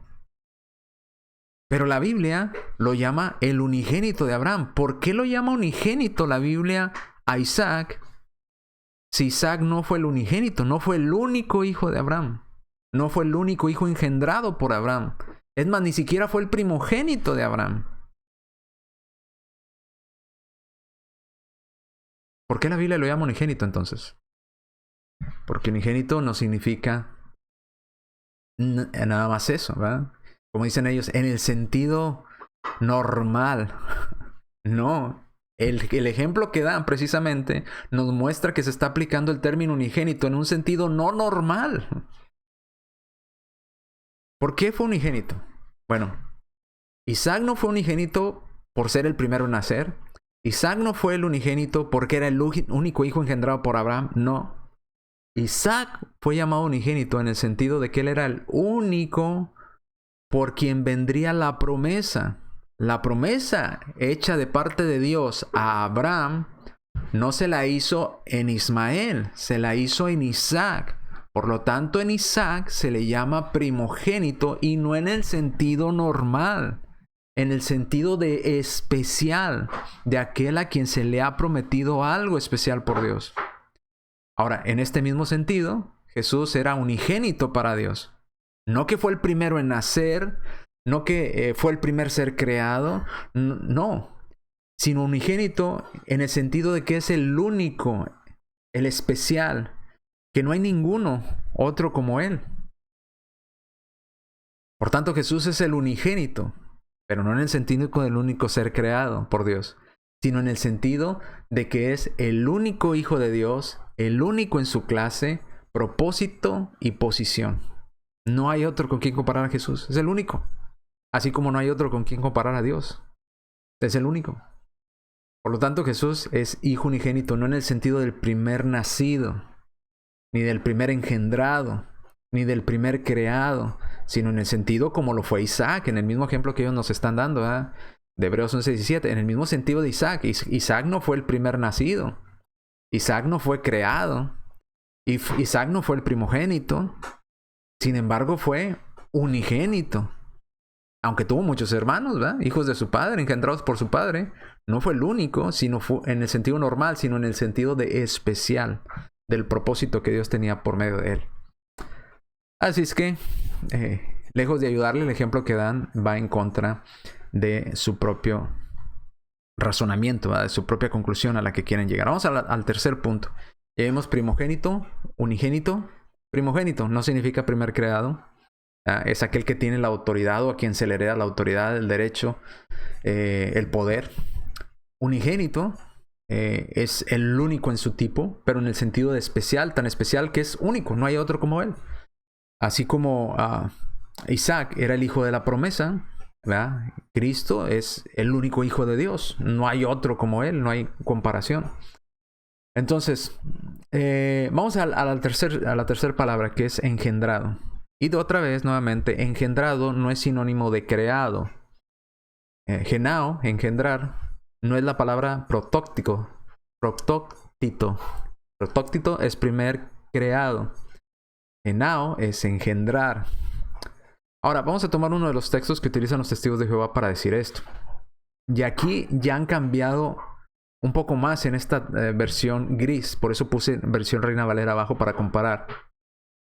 Pero la Biblia lo llama el unigénito de Abraham. ¿Por qué lo llama unigénito la Biblia a Isaac? Si Isaac no fue el unigénito, no fue el único hijo de Abraham. No fue el único hijo engendrado por Abraham. Es más, ni siquiera fue el primogénito de Abraham. ¿Por qué la Biblia lo llama unigénito entonces? Porque unigénito no significa nada más eso, ¿verdad? Como dicen ellos, en el sentido normal. No. El ejemplo que dan precisamente nos muestra que se está aplicando el término unigénito en un sentido no normal. ¿Por qué fue unigénito? Bueno, Isaac no fue unigénito por ser el primero en nacer. Isaac no fue el unigénito porque era el único hijo engendrado por Abraham. No. Isaac fue llamado unigénito en el sentido de que él era el único por quien vendría la promesa. La promesa hecha de parte de Dios a Abraham no se la hizo en Ismael, se la hizo en Isaac. Por lo tanto, en Isaac se le llama primogénito y no en el sentido normal, en el sentido de especial, de aquel a quien se le ha prometido algo especial por Dios. Ahora, en este mismo sentido, Jesús era unigénito para Dios. No que fue el primero en nacer, no que fue el primer ser creado, no, sino unigénito en el sentido de que es el único, el especial, que no hay ninguno otro como Él. Por tanto, Jesús es el unigénito, pero no en el sentido del único ser creado por Dios, sino en el sentido de que es el único Hijo de Dios, el único en su clase, propósito y posición. No hay otro con quien comparar a Jesús, es el único. Así como no hay otro con quien comparar a Dios. Es el único. Por lo tanto, Jesús es Hijo unigénito, no en el sentido del primer nacido, ni del primer engendrado, ni del primer creado, sino en el sentido como lo fue Isaac, en el mismo ejemplo que ellos nos están dando, ¿verdad? De Hebreos 11:17, en el mismo sentido de Isaac. Isaac no fue el primer nacido. Isaac no fue creado. Isaac no fue el primogénito. Sin embargo, fue unigénito. Aunque tuvo muchos hermanos, ¿verdad? Hijos de su padre, engendrados por su padre. No fue el único, sino fue en el sentido normal, sino en el sentido de especial, del propósito que Dios tenía por medio de él. Así es que, lejos de ayudarle, el ejemplo que dan va en contra de su propio razonamiento, ¿verdad? De su propia conclusión a la que quieren llegar. Vamos al tercer punto. Ya vimos primogénito, unigénito. Primogénito no significa primer creado. Es aquel que tiene la autoridad o a quien se le hereda la autoridad, el derecho, el poder. Unigénito es el único en su tipo, pero en el sentido de especial, tan especial que es único, no hay otro como él. Así como Isaac era el hijo de la promesa, ¿verdad? Cristo es el único hijo de Dios, no hay otro como él, no hay comparación. Entonces, vamos a la tercera palabra, que es engendrado. Y de otra vez, nuevamente, engendrado no es sinónimo de creado. Genao, engendrar, no es la palabra protóctito. Protóctito es primer creado. Genao es engendrar. Ahora, vamos a tomar uno de los textos que utilizan los testigos de Jehová para decir esto. Y aquí ya han cambiado un poco más en esta versión gris. Por eso puse versión Reina Valera abajo para comparar.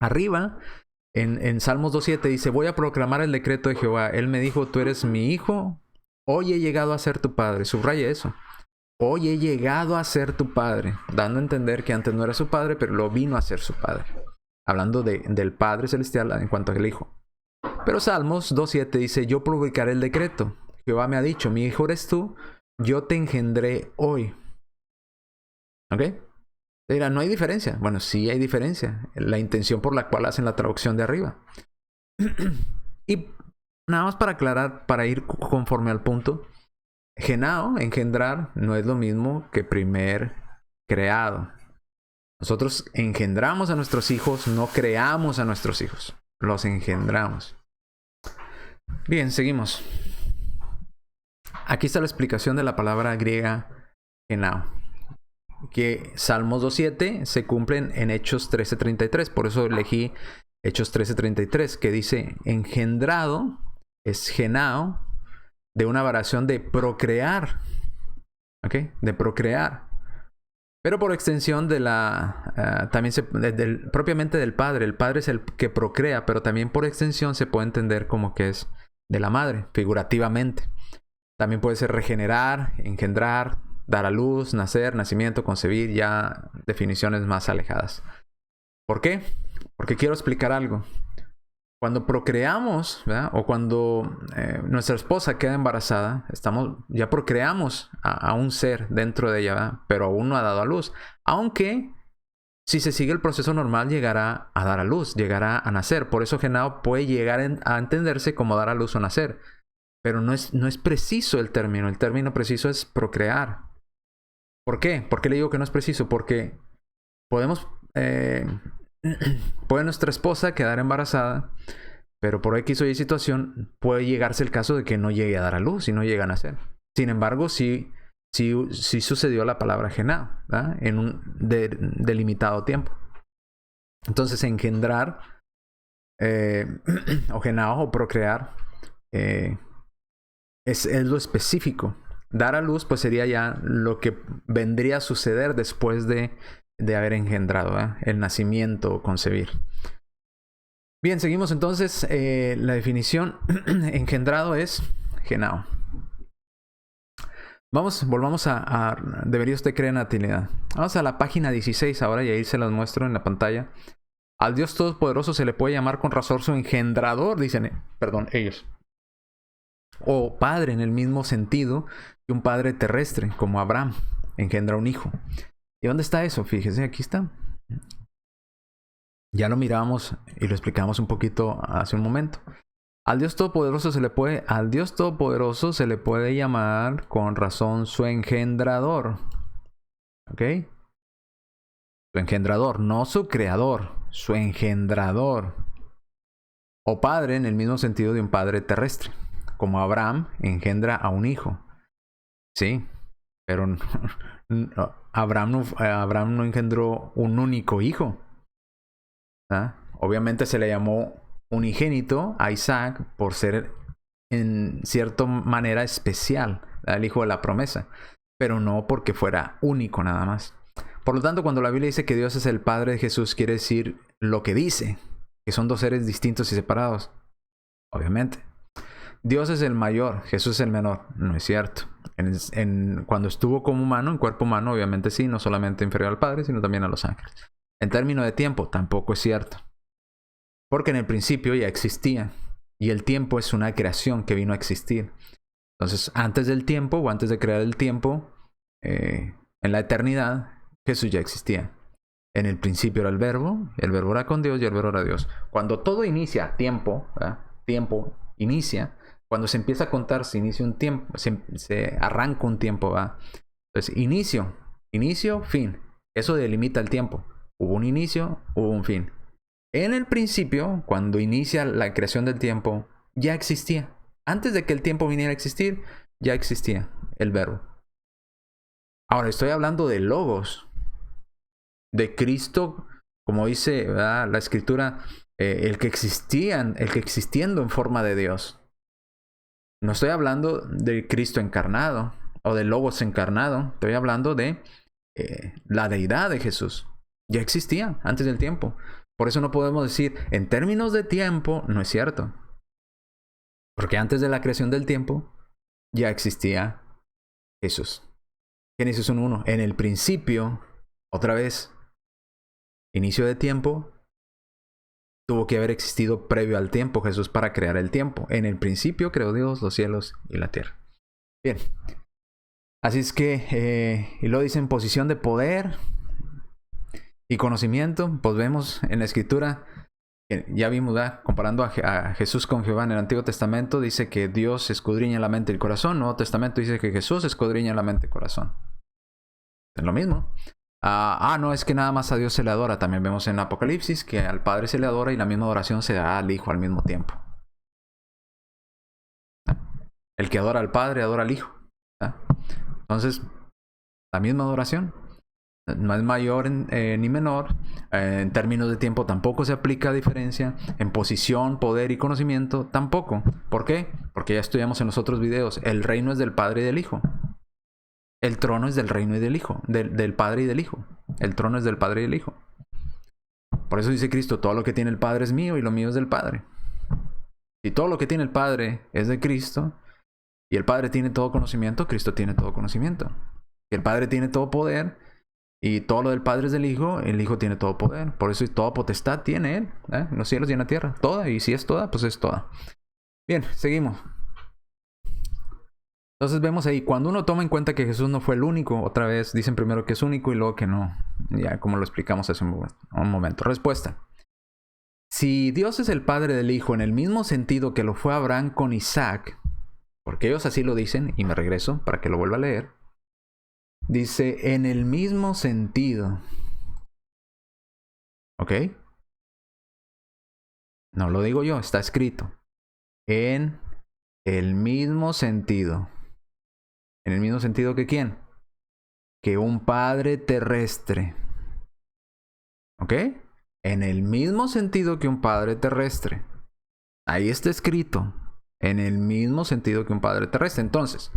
Arriba, en Salmos 2.7 dice: voy a proclamar el decreto de Jehová. Él me dijo: tú eres mi hijo. Hoy he llegado a ser tu padre. Subraya eso. Hoy he llegado a ser tu padre. Dando a entender que antes no era su padre, pero lo vino a ser su padre. Hablando del Padre Celestial en cuanto al Hijo. Pero Salmos 2.7 dice: yo publicaré el decreto. Jehová me ha dicho: mi hijo eres tú. Yo te engendré hoy. ¿Ok? Dirá, no hay diferencia. Bueno, sí hay diferencia. La intención por la cual hacen la traducción de arriba. Y nada más para aclarar, para ir conforme al punto. Genao, engendrar, no es lo mismo que primer creado. Nosotros engendramos a nuestros hijos, no creamos a nuestros hijos. Los engendramos. Bien, seguimos. Aquí está la explicación de la palabra griega genao. Que Salmos 2.7 se cumplen en Hechos 13.33. Por eso elegí Hechos 13.33, que dice: engendrado es genao, de una variación de procrear. ¿Ok? De procrear. Pero por extensión de también propiamente del padre. El padre es el que procrea, pero también por extensión se puede entender como que es de la madre, figurativamente. También puede ser regenerar, engendrar, dar a luz, nacer, nacimiento, concebir, ya definiciones más alejadas. ¿Por qué? Porque quiero explicar algo. Cuando procreamos, ¿verdad? O cuando nuestra esposa queda embarazada, ya procreamos a un ser dentro de ella, ¿verdad? Pero aún no ha dado a luz. Aunque, si se sigue el proceso normal, llegará a dar a luz, llegará a nacer. Por eso genao puede llegar a entenderse como dar a luz o nacer. Pero no es preciso el término. El término preciso es procrear. ¿Por qué? ¿Por qué le digo que no es preciso? Porque puede nuestra esposa quedar embarazada, pero por X o Y situación puede llegarse el caso de que no llegue a dar a luz y no llegue a nacer. Sin embargo, sí sucedió la palabra genao, ¿verdad? En un delimitado tiempo. Entonces, engendrar o genao o procrear es lo específico. Dar a luz pues sería ya lo que vendría a suceder después de haber engendrado, ¿verdad? El nacimiento o concebir. Bien, seguimos entonces. La definición engendrado es genao. Volvamos a ¿debería usted creer en la Trinidad? Vamos a la página 16 ahora y ahí se las muestro en la pantalla. Al Dios Todopoderoso se le puede llamar con razón su engendrador, dicen, ellos. O padre en el mismo sentido que un padre terrestre, como Abraham engendra un hijo. ¿Y dónde está eso? Fíjese, aquí está. Ya lo miramos y lo explicamos un poquito hace un momento. Al Dios Todopoderoso se le puede llamar con razón su engendrador. ¿Ok? Su engendrador, no su creador, su engendrador. O padre en el mismo sentido de un padre terrestre, como Abraham engendra a un hijo. Sí, pero Abraham no engendró un único hijo. ¿Ah? Obviamente se le llamó unigénito a Isaac por ser en cierta manera especial, el hijo de la promesa, pero no porque fuera único nada más. Por lo tanto, cuando la Biblia dice que Dios es el Padre de Jesús, quiere decir lo que dice, que son dos seres distintos y separados. Obviamente. Dios es el mayor, Jesús es el menor. No es cierto. Cuando estuvo como humano, en cuerpo humano, obviamente sí, no solamente inferior al Padre, sino también a los ángeles. En términos de tiempo, tampoco es cierto. Porque en el principio ya existía. Y el tiempo es una creación que vino a existir. Entonces, antes del tiempo, o antes de crear el tiempo, en la eternidad, Jesús ya existía. En el principio era el verbo era con Dios y el verbo era Dios. Cuando todo inicia, tiempo, ¿verdad? Tiempo inicia. Cuando se empieza a contar, se inicia un tiempo, se arranca un tiempo, ¿verdad? Entonces, inicio, fin. Eso delimita el tiempo. Hubo un inicio, hubo un fin. En el principio, cuando inicia la creación del tiempo, ya existía. Antes de que el tiempo viniera a existir, ya existía el verbo. Ahora, estoy hablando de logos, de Cristo, como dice, ¿verdad?, la Escritura, el que existiendo en forma de Dios. No estoy hablando de Cristo encarnado o de Logos encarnado. Estoy hablando de la deidad de Jesús. Ya existía antes del tiempo. Por eso no podemos decir, en términos de tiempo, no es cierto. Porque antes de la creación del tiempo, ya existía Jesús. Génesis 1:1. En el principio, otra vez, inicio de tiempo, tuvo que haber existido previo al tiempo Jesús para crear el tiempo. En el principio creó Dios los cielos y la tierra. Bien. Así es que, y lo dice en posición de poder y conocimiento, pues vemos en la Escritura, ya vimos, ¿verdad?, comparando a Jesús con Jehová en el Antiguo Testamento, dice que Dios escudriña la mente y el corazón. En el Nuevo Testamento dice que Jesús escudriña la mente y el corazón. Es lo mismo. No, es que nada más a Dios se le adora. También vemos en Apocalipsis que al Padre se le adora y la misma adoración se da al Hijo al mismo tiempo. El que adora al Padre adora al Hijo. Entonces, la misma adoración. No es mayor ni menor. En términos de tiempo tampoco se aplica diferencia. En posición, poder y conocimiento tampoco. ¿Por qué? Porque ya estudiamos en los otros videos. El reino es del Padre y del Hijo. El trono es del reino y del Hijo. Del Padre y del Hijo. El trono es del Padre y del Hijo. Por eso dice Cristo, todo lo que tiene el Padre es mío y lo mío es del Padre. Si todo lo que tiene el Padre es de Cristo y el Padre tiene todo conocimiento, Cristo tiene todo conocimiento. Si el Padre tiene todo poder y todo lo del Padre es del Hijo, el Hijo tiene todo poder. Por eso toda potestad tiene Él, en los cielos y en la tierra. Toda, y si es toda, pues es toda. Bien, seguimos. Entonces vemos ahí, cuando uno toma en cuenta que Jesús no fue el único, otra vez dicen primero que es único y luego que no. Ya como lo explicamos hace un momento. Respuesta. Si Dios es el Padre del Hijo en el mismo sentido que lo fue Abraham con Isaac, porque ellos así lo dicen, y me regreso para que lo vuelva a leer, dice en el mismo sentido. ¿Ok? No lo digo yo, está escrito. En el mismo sentido. ¿En el mismo sentido que quién? Que un padre terrestre. ¿Ok? En el mismo sentido que un padre terrestre. Ahí está escrito. En el mismo sentido que un padre terrestre. Entonces,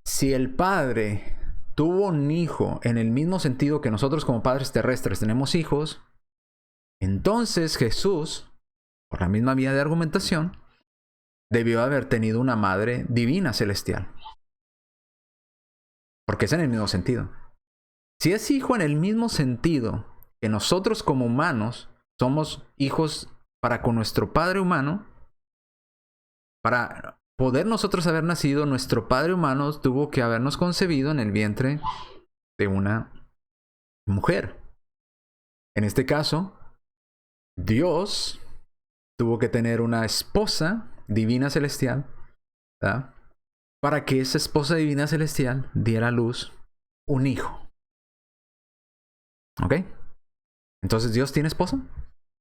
si el padre tuvo un hijo en el mismo sentido que nosotros como padres terrestres tenemos hijos, entonces Jesús, por la misma vía de argumentación, debió haber tenido una madre divina celestial. Porque es en el mismo sentido. Si es hijo en el mismo sentido que nosotros como humanos somos hijos para con nuestro padre humano, para poder nosotros haber nacido, nuestro padre humano tuvo que habernos concebido en el vientre de una mujer. En este caso, Dios tuvo que tener una esposa divina celestial, ¿verdad?, para que esa esposa divina celestial diera a luz un hijo. ¿Ok? Entonces, ¿Dios tiene esposa?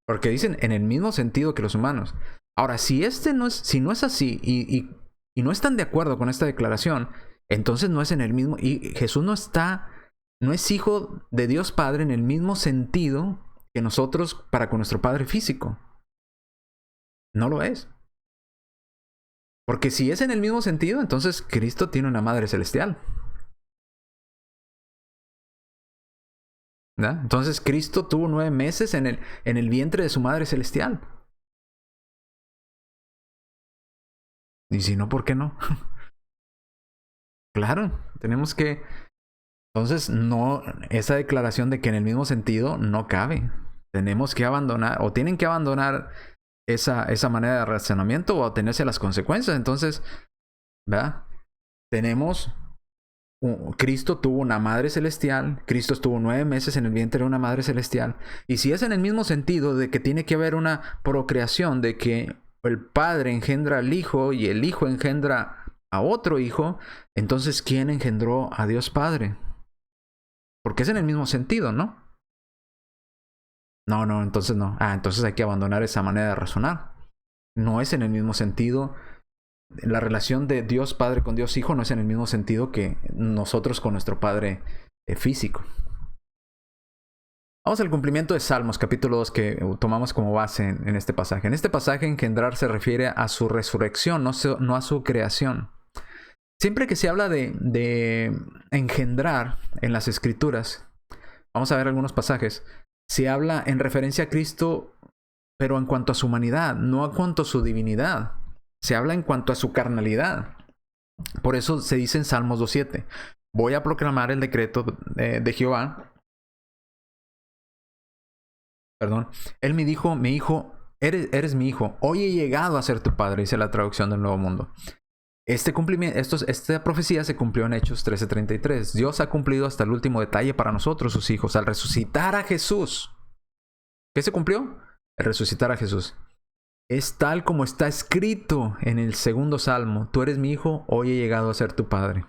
Porque dicen en el mismo sentido que los humanos. Ahora, si no es así y no están de acuerdo con esta declaración, entonces no es en el mismo. Y Jesús no es hijo de Dios Padre en el mismo sentido que nosotros para con nuestro Padre físico. No lo es. Porque si es en el mismo sentido, entonces Cristo tiene una madre celestial. ¿Verdad? Entonces Cristo tuvo 9 meses en el vientre de su madre celestial. Y si no, ¿por qué no? Claro, tenemos que... Entonces, no, esa declaración de que en el mismo sentido no cabe. Tenemos que abandonar, o tienen que abandonar esa manera de razonamiento o atenerse a las consecuencias. Entonces, ¿verdad? Tenemos... Cristo tuvo una madre celestial, Cristo estuvo 9 meses en el vientre de una madre celestial. Y si es en el mismo sentido de que tiene que haber una procreación, de que el Padre engendra al Hijo y el Hijo engendra a otro Hijo, entonces ¿quién engendró a Dios Padre? Porque es en el mismo sentido, ¿no? No, entonces no. Entonces hay que abandonar esa manera de razonar. No es en el mismo sentido. La relación de Dios Padre con Dios Hijo no es en el mismo sentido que nosotros con nuestro Padre físico. Vamos al cumplimiento de Salmos, capítulo 2, que tomamos como base en este pasaje. En este pasaje, engendrar se refiere a su resurrección, no a su creación. Siempre que se habla de engendrar en las Escrituras, vamos a ver algunos pasajes, se habla en referencia a Cristo, pero en cuanto a su humanidad, no en cuanto a su divinidad. Se habla en cuanto a su carnalidad. Por eso se dice en Salmos 2:7, voy a proclamar el decreto de Jehová. Perdón. Él me dijo, mi hijo, eres mi hijo. Hoy he llegado a ser tu padre, dice la traducción del Nuevo Mundo. Esta profecía se cumplió en Hechos 13:33. Dios ha cumplido hasta el último detalle para nosotros, sus hijos, al resucitar a Jesús. ¿Qué se cumplió? El resucitar a Jesús. Es tal como está escrito en el segundo salmo. Tú eres mi hijo, hoy he llegado a ser tu padre.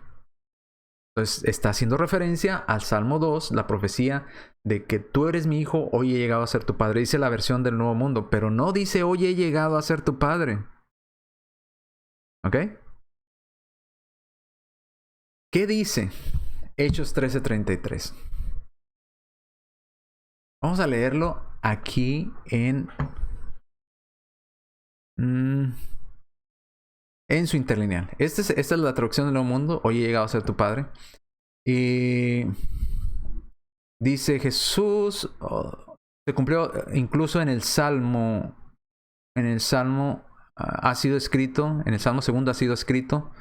Entonces está haciendo referencia al Salmo 2, la profecía de que tú eres mi hijo, hoy he llegado a ser tu padre. Dice la versión del Nuevo Mundo, pero no dice hoy he llegado a ser tu padre. ¿Ok? ¿Qué dice Hechos 13:33? Vamos a leerlo aquí en su interlineal. Esta es la traducción del Nuevo Mundo. Hoy he llegado a ser tu padre. Y dice Jesús, se cumplió incluso en el Salmo. En el Salmo ha sido escrito, en el Salmo 2 ha sido escrito,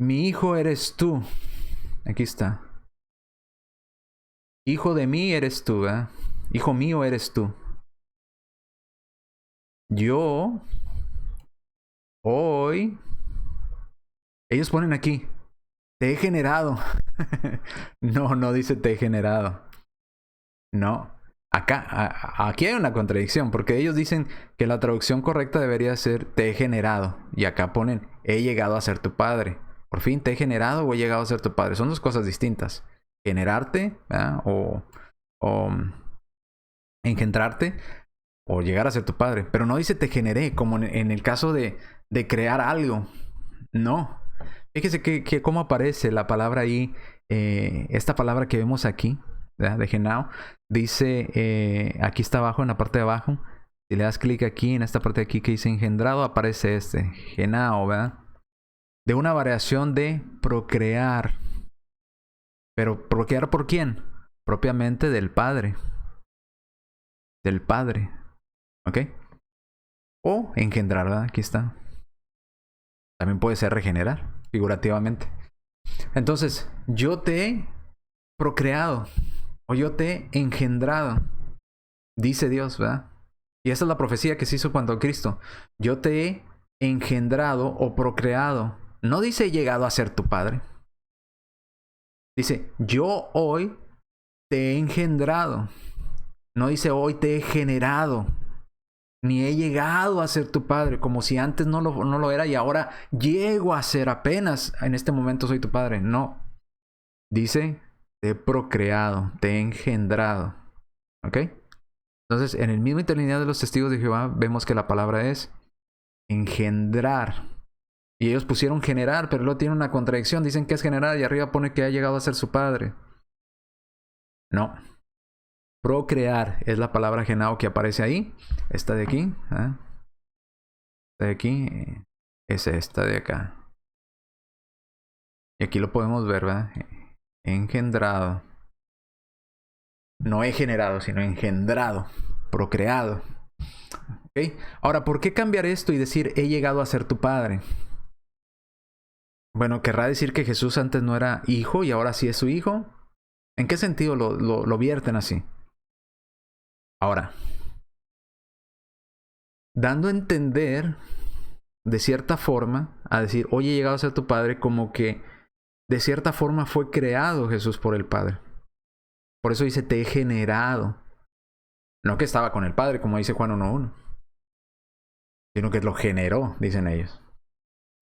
mi hijo eres tú. Aquí está. Hijo de mí eres tú, ¿eh? Hijo mío eres tú. Yo hoy, ellos ponen aquí, te he generado. No dice te he generado. No. Aquí hay una contradicción, porque ellos dicen que la traducción correcta debería ser te he generado. Y acá ponen, he llegado a ser tu padre. Por fin, te he generado o he llegado a ser tu padre. Son dos cosas distintas. Generarte, ¿verdad? O engendrarte, o llegar a ser tu padre. Pero no dice te generé, como en el caso de crear algo. No. Fíjese que cómo aparece la palabra ahí, esta palabra que vemos aquí, ¿verdad? De genao. Dice, aquí está abajo, en la parte de abajo. Si le das clic aquí, en esta parte de aquí que dice engendrado, aparece genao, ¿verdad? De una variación de procrear. Pero ¿procrear por quién? Propiamente del Padre. Del Padre. ¿Ok? O engendrar, ¿verdad? Aquí está. También puede ser regenerar, figurativamente. Entonces, yo te he procreado. O yo te he engendrado. Dice Dios, ¿verdad? Y esa es la profecía que se hizo cuando Cristo. Yo te he engendrado o procreado. No dice llegado a ser tu padre. Dice, yo hoy te he engendrado. No dice hoy te he generado. Ni he llegado a ser tu padre. Como si antes no lo era y ahora llego a ser, apenas en este momento soy tu padre. No. Dice, te he procreado, te he engendrado. ¿Ok? Entonces, en el mismo interlineal de los testigos de Jehová, vemos que la palabra es engendrar. Y ellos pusieron generar, pero luego tiene una contradicción. Dicen que es generar y arriba pone que ha llegado a ser su padre. No. Procrear es la palabra genao que aparece ahí. Esta de aquí. ¿Eh? Esta de aquí es esta de acá. Y aquí lo podemos ver, ¿verdad? Engendrado. No he generado, sino engendrado. Procreado. ¿Ok? ¿Okay? Ahora, ¿por qué cambiar esto y decir, he llegado a ser tu padre? Bueno, ¿querrá decir que Jesús antes no era hijo y ahora sí es su hijo? ¿En qué sentido lo vierten así? Ahora, dando a entender, de cierta forma, a decir, hoy he llegado a ser tu padre, como que de cierta forma fue creado Jesús por el Padre. Por eso dice, te he generado. No que estaba con el Padre, como dice Juan 1:1, sino que lo generó, dicen ellos.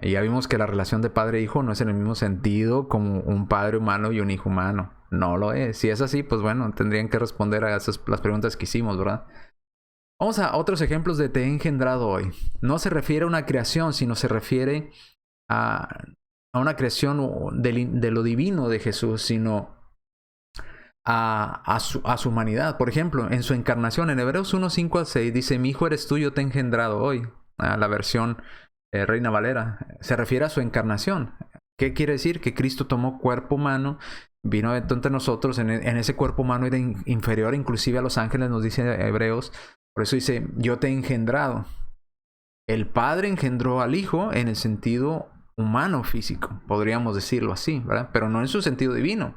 Y ya vimos que la relación de padre e hijo no es en el mismo sentido como un padre humano y un hijo humano. No lo es. Si es así, pues bueno, tendrían que responder a las preguntas que hicimos, ¿verdad? Vamos a otros ejemplos de te he engendrado hoy. No se refiere a una creación, sino se refiere a una creación de lo divino de Jesús, sino a su humanidad. Por ejemplo, en su encarnación, en Hebreos 1:5-6, dice, mi hijo eres tú, yo te he engendrado hoy. La versión Reina Valera. Se refiere a su encarnación. ¿Qué quiere decir? Que Cristo tomó cuerpo humano, vino entre nosotros, en ese cuerpo humano era inferior inclusive a los ángeles, nos dice Hebreos. Por eso dice, yo te he engendrado. El Padre engendró al Hijo en el sentido humano físico, podríamos decirlo así, ¿verdad? Pero no en su sentido divino.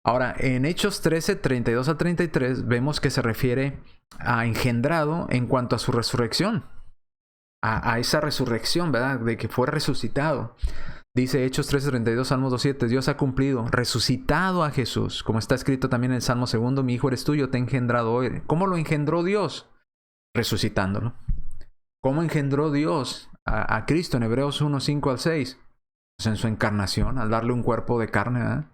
Ahora, en Hechos 13:32-33 vemos que se refiere a engendrado en cuanto a su resurrección. A esa resurrección, ¿verdad? De que fue resucitado. Dice Hechos 13:32, Salmo 2:7, Dios ha cumplido, resucitado a Jesús. Como está escrito también en el Salmo 2, mi hijo eres tú, yo te he engendrado hoy. ¿Cómo lo engendró Dios? Resucitándolo. ¿Cómo engendró Dios a Cristo en Hebreos 1:5-6? Pues en su encarnación, al darle un cuerpo de carne, ¿verdad?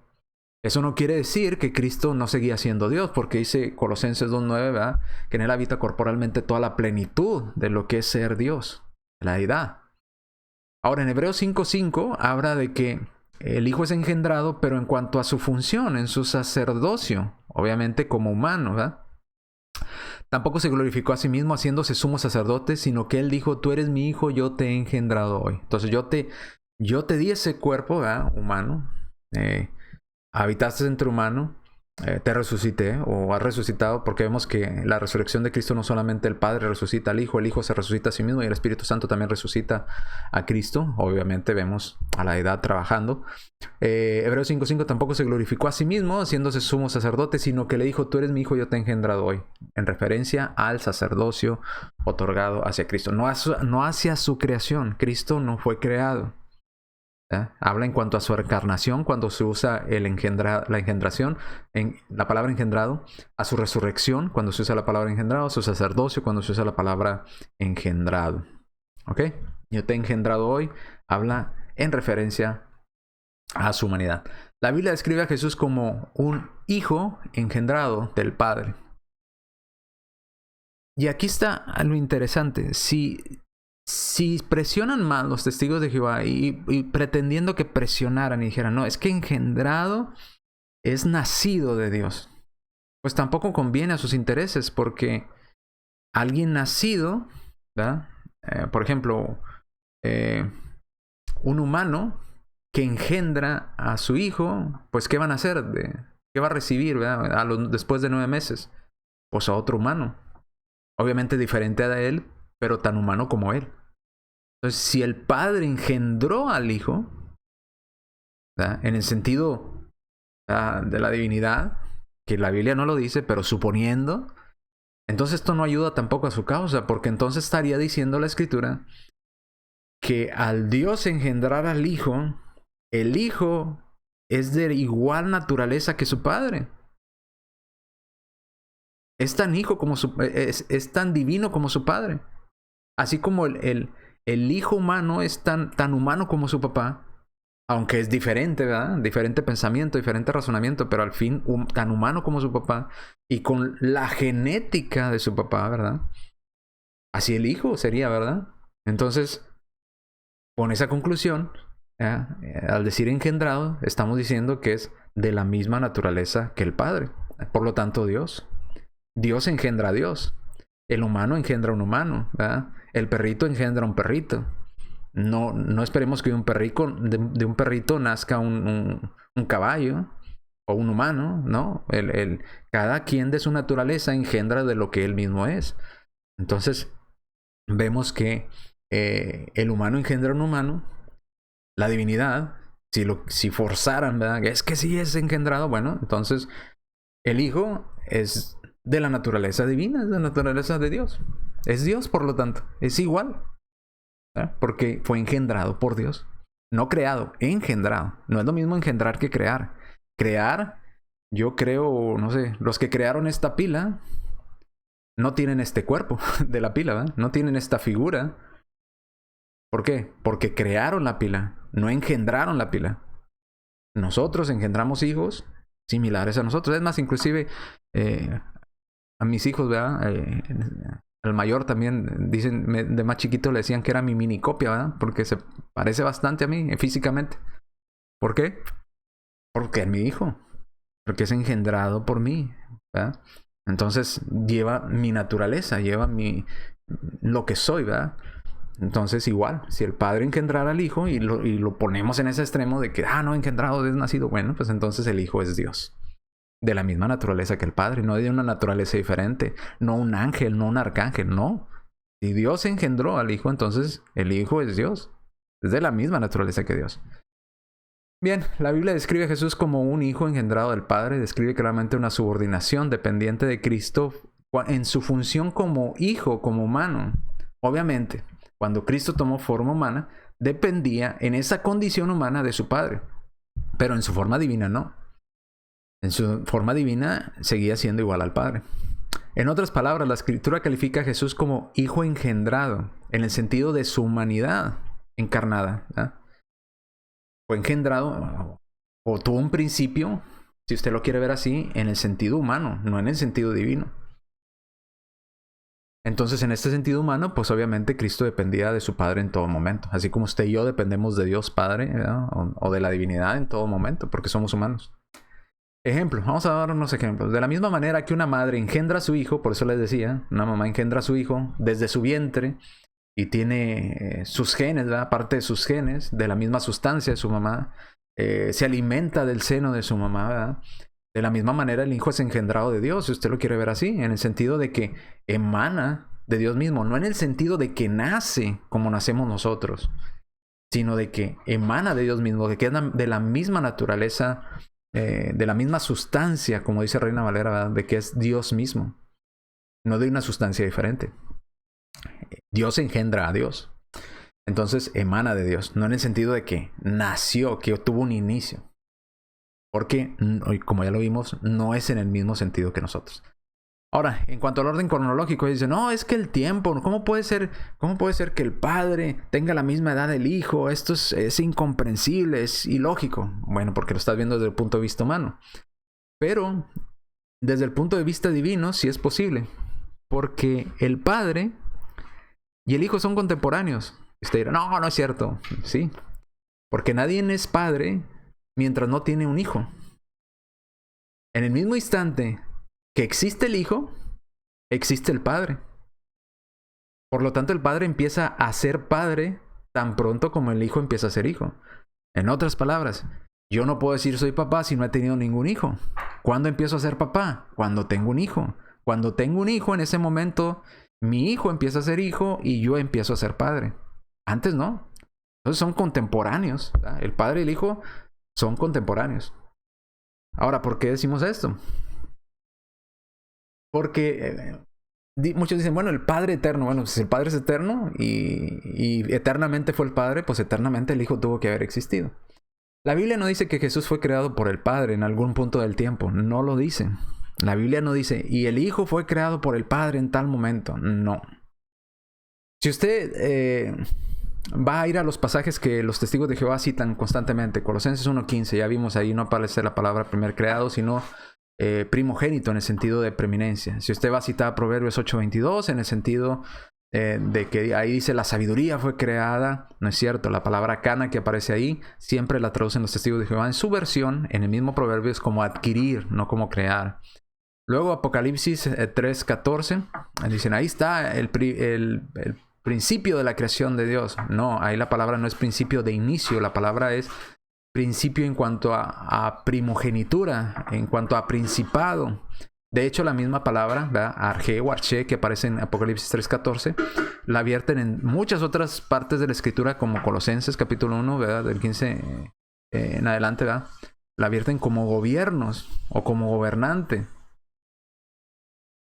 Eso no quiere decir que Cristo no seguía siendo Dios, porque dice Colosenses 2:9, ¿verdad? Que en él habita corporalmente toda la plenitud de lo que es ser Dios, la deidad. Ahora, en Hebreos 5:5 habla de que el Hijo es engendrado, pero en cuanto a su función, en su sacerdocio, obviamente como humano, ¿verdad? Tampoco se glorificó a sí mismo haciéndose sumo sacerdote, sino que él dijo, tú eres mi hijo, yo te he engendrado hoy. Entonces yo te di ese cuerpo, ¿verdad? Humano, habitaste entre humano, te resucité o has resucitado, porque vemos que la resurrección de Cristo no solamente el Padre resucita al Hijo, el Hijo se resucita a sí mismo y el Espíritu Santo también resucita a Cristo. Obviamente vemos a la deidad trabajando. Hebreos 5:5 tampoco se glorificó a sí mismo haciéndose sumo sacerdote, sino que le dijo, tú eres mi hijo, yo te he engendrado hoy, en referencia al sacerdocio otorgado hacia Cristo, no hacia su creación. Cristo no fue creado. Habla en cuanto a su encarnación, cuando se usa la engendración, la palabra engendrado, a su resurrección, cuando se usa la palabra engendrado, a su sacerdocio, cuando se usa la palabra engendrado. ¿Ok? Yo te he engendrado hoy, habla en referencia a su humanidad. La Biblia describe a Jesús como un hijo engendrado del Padre. Y aquí está lo interesante. Si presionan más los testigos de Jehová y pretendiendo que presionaran y dijeran, no, es que engendrado es nacido de Dios, pues tampoco conviene a sus intereses, porque alguien nacido, ¿verdad? Por ejemplo, un humano que engendra a su hijo, pues ¿qué van a hacer? ¿Qué va a recibir, ¿verdad? Después de 9 meses? Pues a otro humano, obviamente diferente a él, pero tan humano como él. Entonces, si el Padre engendró al Hijo, ¿verdad? En el sentido de la divinidad, que la Biblia no lo dice, pero suponiendo, entonces esto no ayuda tampoco a su causa, porque entonces estaría diciendo la Escritura que al Dios engendrar al Hijo, el Hijo es de igual naturaleza que su Padre. Es tan hijo como es tan divino como su Padre. Así como el Hijo humano es tan humano como su papá, aunque es diferente, ¿verdad? Diferente pensamiento, diferente razonamiento, pero al fin tan humano como su papá y con la genética de su papá, ¿verdad? Así el Hijo sería, ¿verdad? Entonces, con esa conclusión, al decir engendrado, estamos diciendo que es de la misma naturaleza que el Padre. Por lo tanto, Dios engendra a Dios. El humano engendra a un humano, ¿verdad? El perrito engendra a un perrito. No esperemos que de un perrito nazca un caballo o un humano, ¿no? Cada quien de su naturaleza engendra de lo que él mismo es. Entonces, vemos que el humano engendra un humano, la divinidad, si forzaran, ¿verdad? Es que sí es engendrado, bueno, entonces el Hijo es de la naturaleza divina, es de la naturaleza de Dios. Es Dios, por lo tanto, es igual, ¿verdad? Porque fue engendrado por Dios. No creado, engendrado. No es lo mismo engendrar que crear. Crear, yo creo, no sé, los que crearon esta pila no tienen este cuerpo de la pila, ¿verdad? No tienen esta figura. ¿Por qué? Porque crearon la pila, no engendraron la pila. Nosotros engendramos hijos similares a nosotros. Es más, inclusive a mis hijos, ¿verdad? Al mayor también, dicen, de más chiquito le decían que era mi mini copia, ¿verdad? Porque se parece bastante a mí físicamente. ¿Por qué? Porque es mi hijo. Porque es engendrado por mí, ¿verdad? Entonces lleva mi naturaleza, lleva lo que soy, ¿verdad? Entonces igual, si el padre engendrara al hijo y lo ponemos en ese extremo de que, no, engendrado es nacido, bueno, pues entonces el hijo es Dios. De la misma naturaleza que el padre, no de una naturaleza diferente, no un ángel, no un arcángel, no. Si Dios engendró al hijo, entonces el hijo es Dios. Es de la misma naturaleza que Dios. Bien, la Biblia describe a Jesús como un hijo engendrado del Padre, describe claramente una subordinación dependiente de Cristo en su función como hijo, como humano. Obviamente, cuando Cristo tomó forma humana, dependía en esa condición humana de su Padre, pero en su forma divina no. En su forma divina seguía siendo igual al Padre. En otras palabras, la Escritura califica a Jesús como hijo engendrado, en el sentido de su humanidad encarnada, ¿verdad? Fue engendrado o tuvo un principio, si usted lo quiere ver así, en el sentido humano, no en el sentido divino. Entonces, en este sentido humano, pues obviamente Cristo dependía de su Padre en todo momento. Así como usted y yo dependemos de Dios Padre, ¿verdad? O de la divinidad en todo momento, porque somos humanos. Ejemplo, vamos a dar unos ejemplos. De la misma manera que una madre engendra a su hijo, por eso les decía, una mamá engendra a su hijo desde su vientre, y tiene sus genes, ¿verdad? Parte de sus genes, de la misma sustancia de su mamá, se alimenta del seno de su mamá, ¿verdad? De la misma manera el hijo es engendrado de Dios, si usted lo quiere ver así, en el sentido de que emana de Dios mismo, no en el sentido de que nace como nacemos nosotros, sino de que emana de Dios mismo, de que es de la misma naturaleza, de la misma sustancia, como dice Reina Valera, ¿verdad? De que es Dios mismo, no de una sustancia diferente. Dios engendra a Dios. Entonces emana de Dios. No en el sentido de que nació, que tuvo un inicio. Porque, como ya lo vimos, no es en el mismo sentido que nosotros. Ahora, en cuanto al orden cronológico, dicen, no, es que el tiempo, ¿cómo puede ser que el padre tenga la misma edad del hijo? Esto es incomprensible, es ilógico. Bueno, porque lo estás viendo desde el punto de vista humano. Pero, desde el punto de vista divino, sí es posible. Porque el padre y el hijo son contemporáneos. Usted dirá, no es cierto. Sí. Porque nadie es padre mientras no tiene un hijo. En el mismo instante que existe el hijo, existe el padre. Por lo tanto, el padre empieza a ser padre tan pronto como el hijo empieza a ser hijo. En otras palabras, yo no puedo decir soy papá si no he tenido ningún hijo. ¿Cuándo empiezo a ser papá? Cuando tengo un hijo. Cuando tengo un hijo, en ese momento, mi hijo empieza a ser hijo y yo empiezo a ser padre. Antes no. Entonces son contemporáneos, ¿verdad? El padre y el hijo son contemporáneos. Ahora, ¿por qué decimos esto? Porque muchos dicen, bueno, el Padre eterno. Bueno, si el Padre es eterno y eternamente fue el Padre, pues eternamente el Hijo tuvo que haber existido. La Biblia no dice que Jesús fue creado por el Padre en algún punto del tiempo. No lo dice. La Biblia no dice, y el Hijo fue creado por el Padre en tal momento. No. Si usted va a ir a los pasajes que los testigos de Jehová citan constantemente, Colosenses 1:15, ya vimos ahí, no aparece la palabra primer creado, sino primogénito en el sentido de preeminencia. Si usted va a citar Proverbios 8:22, en el sentido de que ahí dice la sabiduría fue creada, no es cierto. La palabra cana que aparece ahí siempre la traducen los testigos de Jehová en su versión, en el mismo Proverbios, como adquirir, no como crear. Luego Apocalipsis 3:14, dicen ahí está el principio de la creación de Dios. No, ahí la palabra no es principio de inicio, la palabra es principio en cuanto a primogenitura, en cuanto a principado, De hecho, la misma palabra, ¿verdad? Arche o arche, que aparece en Apocalipsis 3:14, la vierten en muchas otras partes de la Escritura, como Colosenses capítulo 1, ¿verdad? Del 15 en adelante, ¿verdad? La vierten como gobiernos o como gobernante.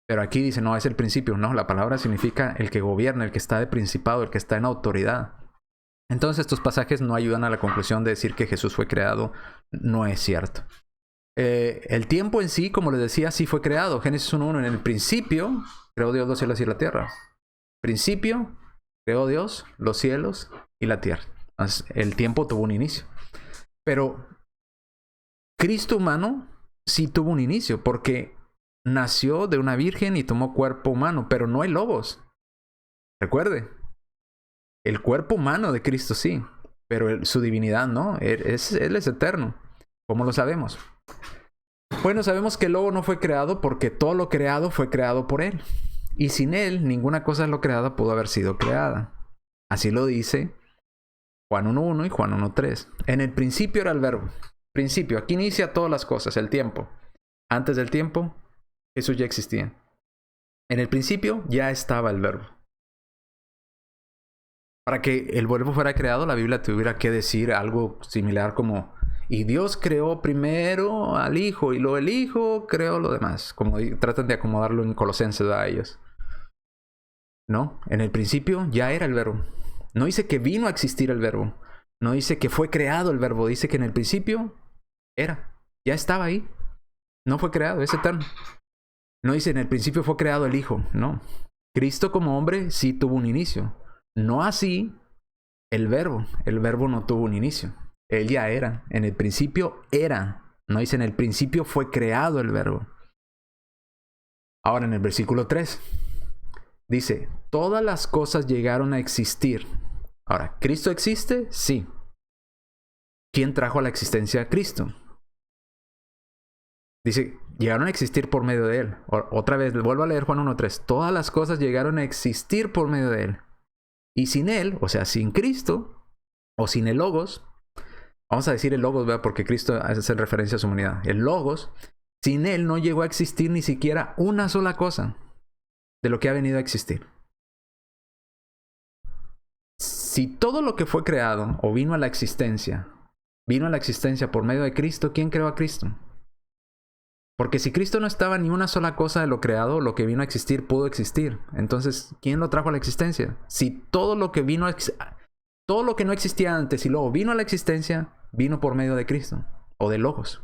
Pero aquí dice, no, es el principio, no, la palabra significa el que gobierna, el que está de principado, el que está en autoridad. Entonces estos pasajes no ayudan a la conclusión de decir que Jesús fue creado, no es cierto. El tiempo en sí, como les decía, sí fue creado. Génesis 1:1, en el principio creó Dios los cielos y la tierra. Principio creó Dios los cielos y la tierra. Entonces, el tiempo tuvo un inicio. Pero Cristo humano sí tuvo un inicio, porque nació de una virgen y tomó cuerpo humano, pero no el logos. Recuerde, el cuerpo humano de Cristo sí, pero su divinidad no. Él es eterno. ¿Cómo lo sabemos? Bueno, sabemos que el logo no fue creado porque todo lo creado fue creado por él. Y sin él, ninguna cosa de lo creada pudo haber sido creada. Así lo dice Juan 1:1 y Juan 1:3. En el principio era el verbo. Principio, aquí inicia todas las cosas, el tiempo. Antes del tiempo, Jesús ya existía. En el principio ya estaba el verbo. Para que el verbo fuera creado, la Biblia tuviera que decir algo similar como: y Dios creó primero al Hijo, y luego el Hijo creó lo demás. Como tratan de acomodarlo en Colosenses a ellos. No, en el principio ya era el verbo. No dice que vino a existir el verbo. No dice que fue creado el verbo. Dice que en el principio era. Ya estaba ahí. No fue creado, es eterno. No dice en el principio fue creado el Hijo. No. Cristo como hombre sí tuvo un inicio. No así el verbo. El verbo no tuvo un inicio. Él ya era. En el principio era. No dice en el principio fue creado el verbo. Ahora en el versículo 3 dice, todas las cosas llegaron a existir. Ahora, ¿Cristo existe? Sí. ¿Quién trajo a la existencia a Cristo? Dice, llegaron a existir por medio de él. Otra vez, vuelvo a leer Juan 1:3. Todas las cosas llegaron a existir por medio de él. Y sin él, o sea, sin Cristo, o sin el Logos, vamos a decir el Logos, ¿verdad? Porque Cristo hace referencia a su humanidad. El Logos, sin él no llegó a existir ni siquiera una sola cosa de lo que ha venido a existir. Si todo lo que fue creado o vino a la existencia por medio de Cristo, ¿quién creó a Cristo? Porque si Cristo no estaba ni una sola cosa de lo creado, lo que vino a existir pudo existir. Entonces, ¿quién lo trajo a la existencia? Si todo lo que no existía antes y luego vino a la existencia, vino por medio de Cristo o de Logos.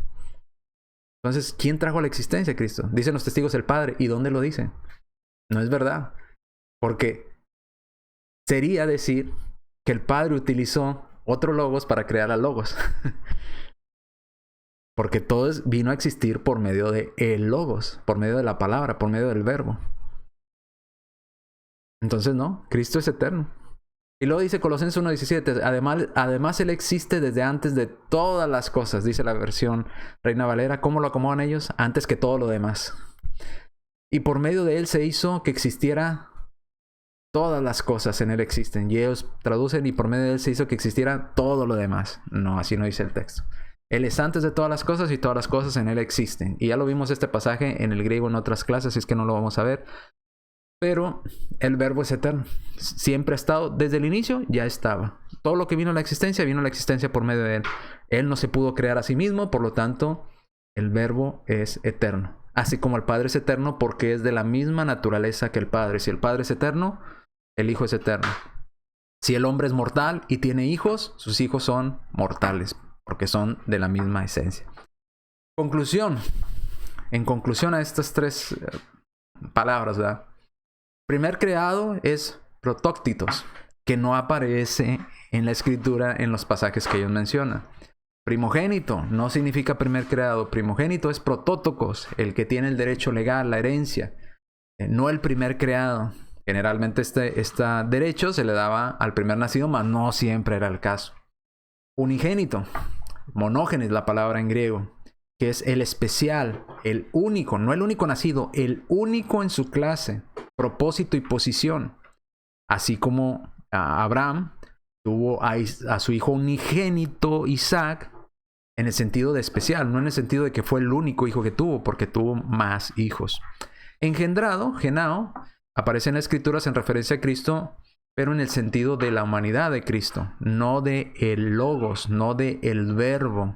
Entonces, ¿quién trajo a la existencia a Cristo? Dicen los testigos el Padre. ¿Y dónde lo dice? No es verdad. Porque sería decir que el Padre utilizó otro Logos para crear al Logos. Porque todo vino a existir por medio de el Logos, por medio de la palabra, por medio del verbo. Entonces no, Cristo es eterno. Y luego dice Colosenses 1:17, además Él existe desde antes de todas las cosas, dice la versión Reina Valera. ¿Cómo lo acomodan ellos? Antes que todo lo demás. Y por medio de Él se hizo que existiera todas las cosas en Él existen. Y ellos traducen, y por medio de Él se hizo que existiera todo lo demás. No, así no dice el texto. Él es antes de todas las cosas y todas las cosas en Él existen. Y ya lo vimos este pasaje en el griego en otras clases, así es que no lo vamos a ver. Pero el verbo es eterno. Siempre ha estado, desde el inicio ya estaba. Todo lo que vino a la existencia por medio de Él. Él no se pudo crear a sí mismo, por lo tanto, el verbo es eterno. Así como el Padre es eterno porque es de la misma naturaleza que el Padre. Si el Padre es eterno, el Hijo es eterno. Si el hombre es mortal y tiene hijos, sus hijos son mortales, porque son de la misma esencia. Conclusión. En conclusión a estas tres palabras, ¿verdad? Primer creado es protóctitos, que no aparece en la escritura en los pasajes que ellos mencionan. Primogénito no significa primer creado. Primogénito es protótocos, el que tiene el derecho legal, la herencia, no el primer creado. Generalmente este derecho se le daba al primer nacido, mas no siempre era el caso. Unigénito, monógenes la palabra en griego, que es el especial, el único, no el único nacido, el único en su clase, propósito y posición. Así como Abraham tuvo a su hijo unigénito Isaac, en el sentido de especial, no en el sentido de que fue el único hijo que tuvo, porque tuvo más hijos. Engendrado, genao, aparece en las Escrituras en referencia a Cristo, pero en el sentido de la humanidad de Cristo, no de el logos, no de el verbo,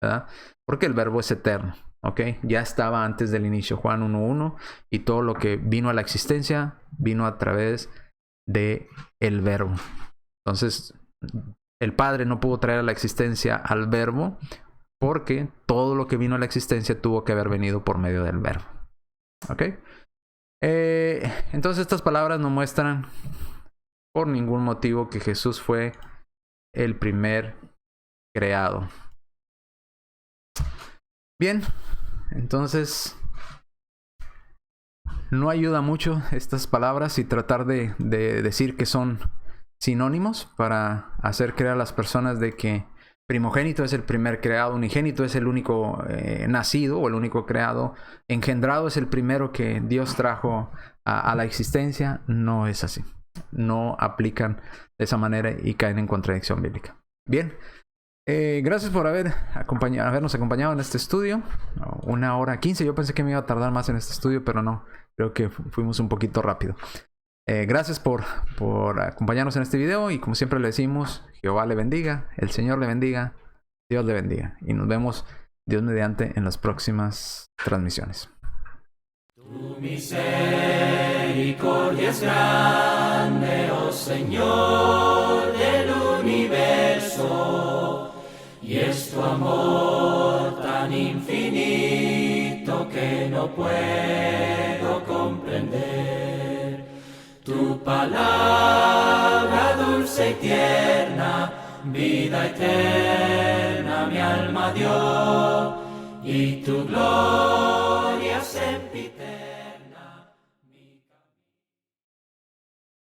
¿verdad? Porque el verbo es eterno, ¿ok? Ya estaba antes del inicio, Juan 1:1, y todo lo que vino a la existencia vino a través de el verbo. Entonces, el Padre no pudo traer a la existencia al verbo porque todo lo que vino a la existencia tuvo que haber venido por medio del verbo. ¿Ok? Entonces estas palabras no muestran por ningún motivo que Jesús fue el primer creado. Bien, entonces no ayuda mucho estas palabras y tratar de decir que son sinónimos para hacer creer a las personas de que primogénito es el primer creado, unigénito es el único nacido o el único creado, engendrado es el primero que Dios trajo a la existencia. No es así. No aplican de esa manera y caen en contradicción bíblica. Bien, gracias por habernos acompañado en este estudio. 1:15. Yo pensé que me iba a tardar más en este estudio, pero no. Creo que fuimos un poquito rápido. Gracias por acompañarnos en este video y como siempre le decimos, Jehová le bendiga, el Señor le bendiga, Dios le bendiga. Y nos vemos, Dios mediante, en las próximas transmisiones.
Tu misericordia es grande, oh Señor del universo, y es tu amor tan infinito que no puedo comprender. Tu palabra dulce y tierna, vida eterna mi alma dio, y tu gloria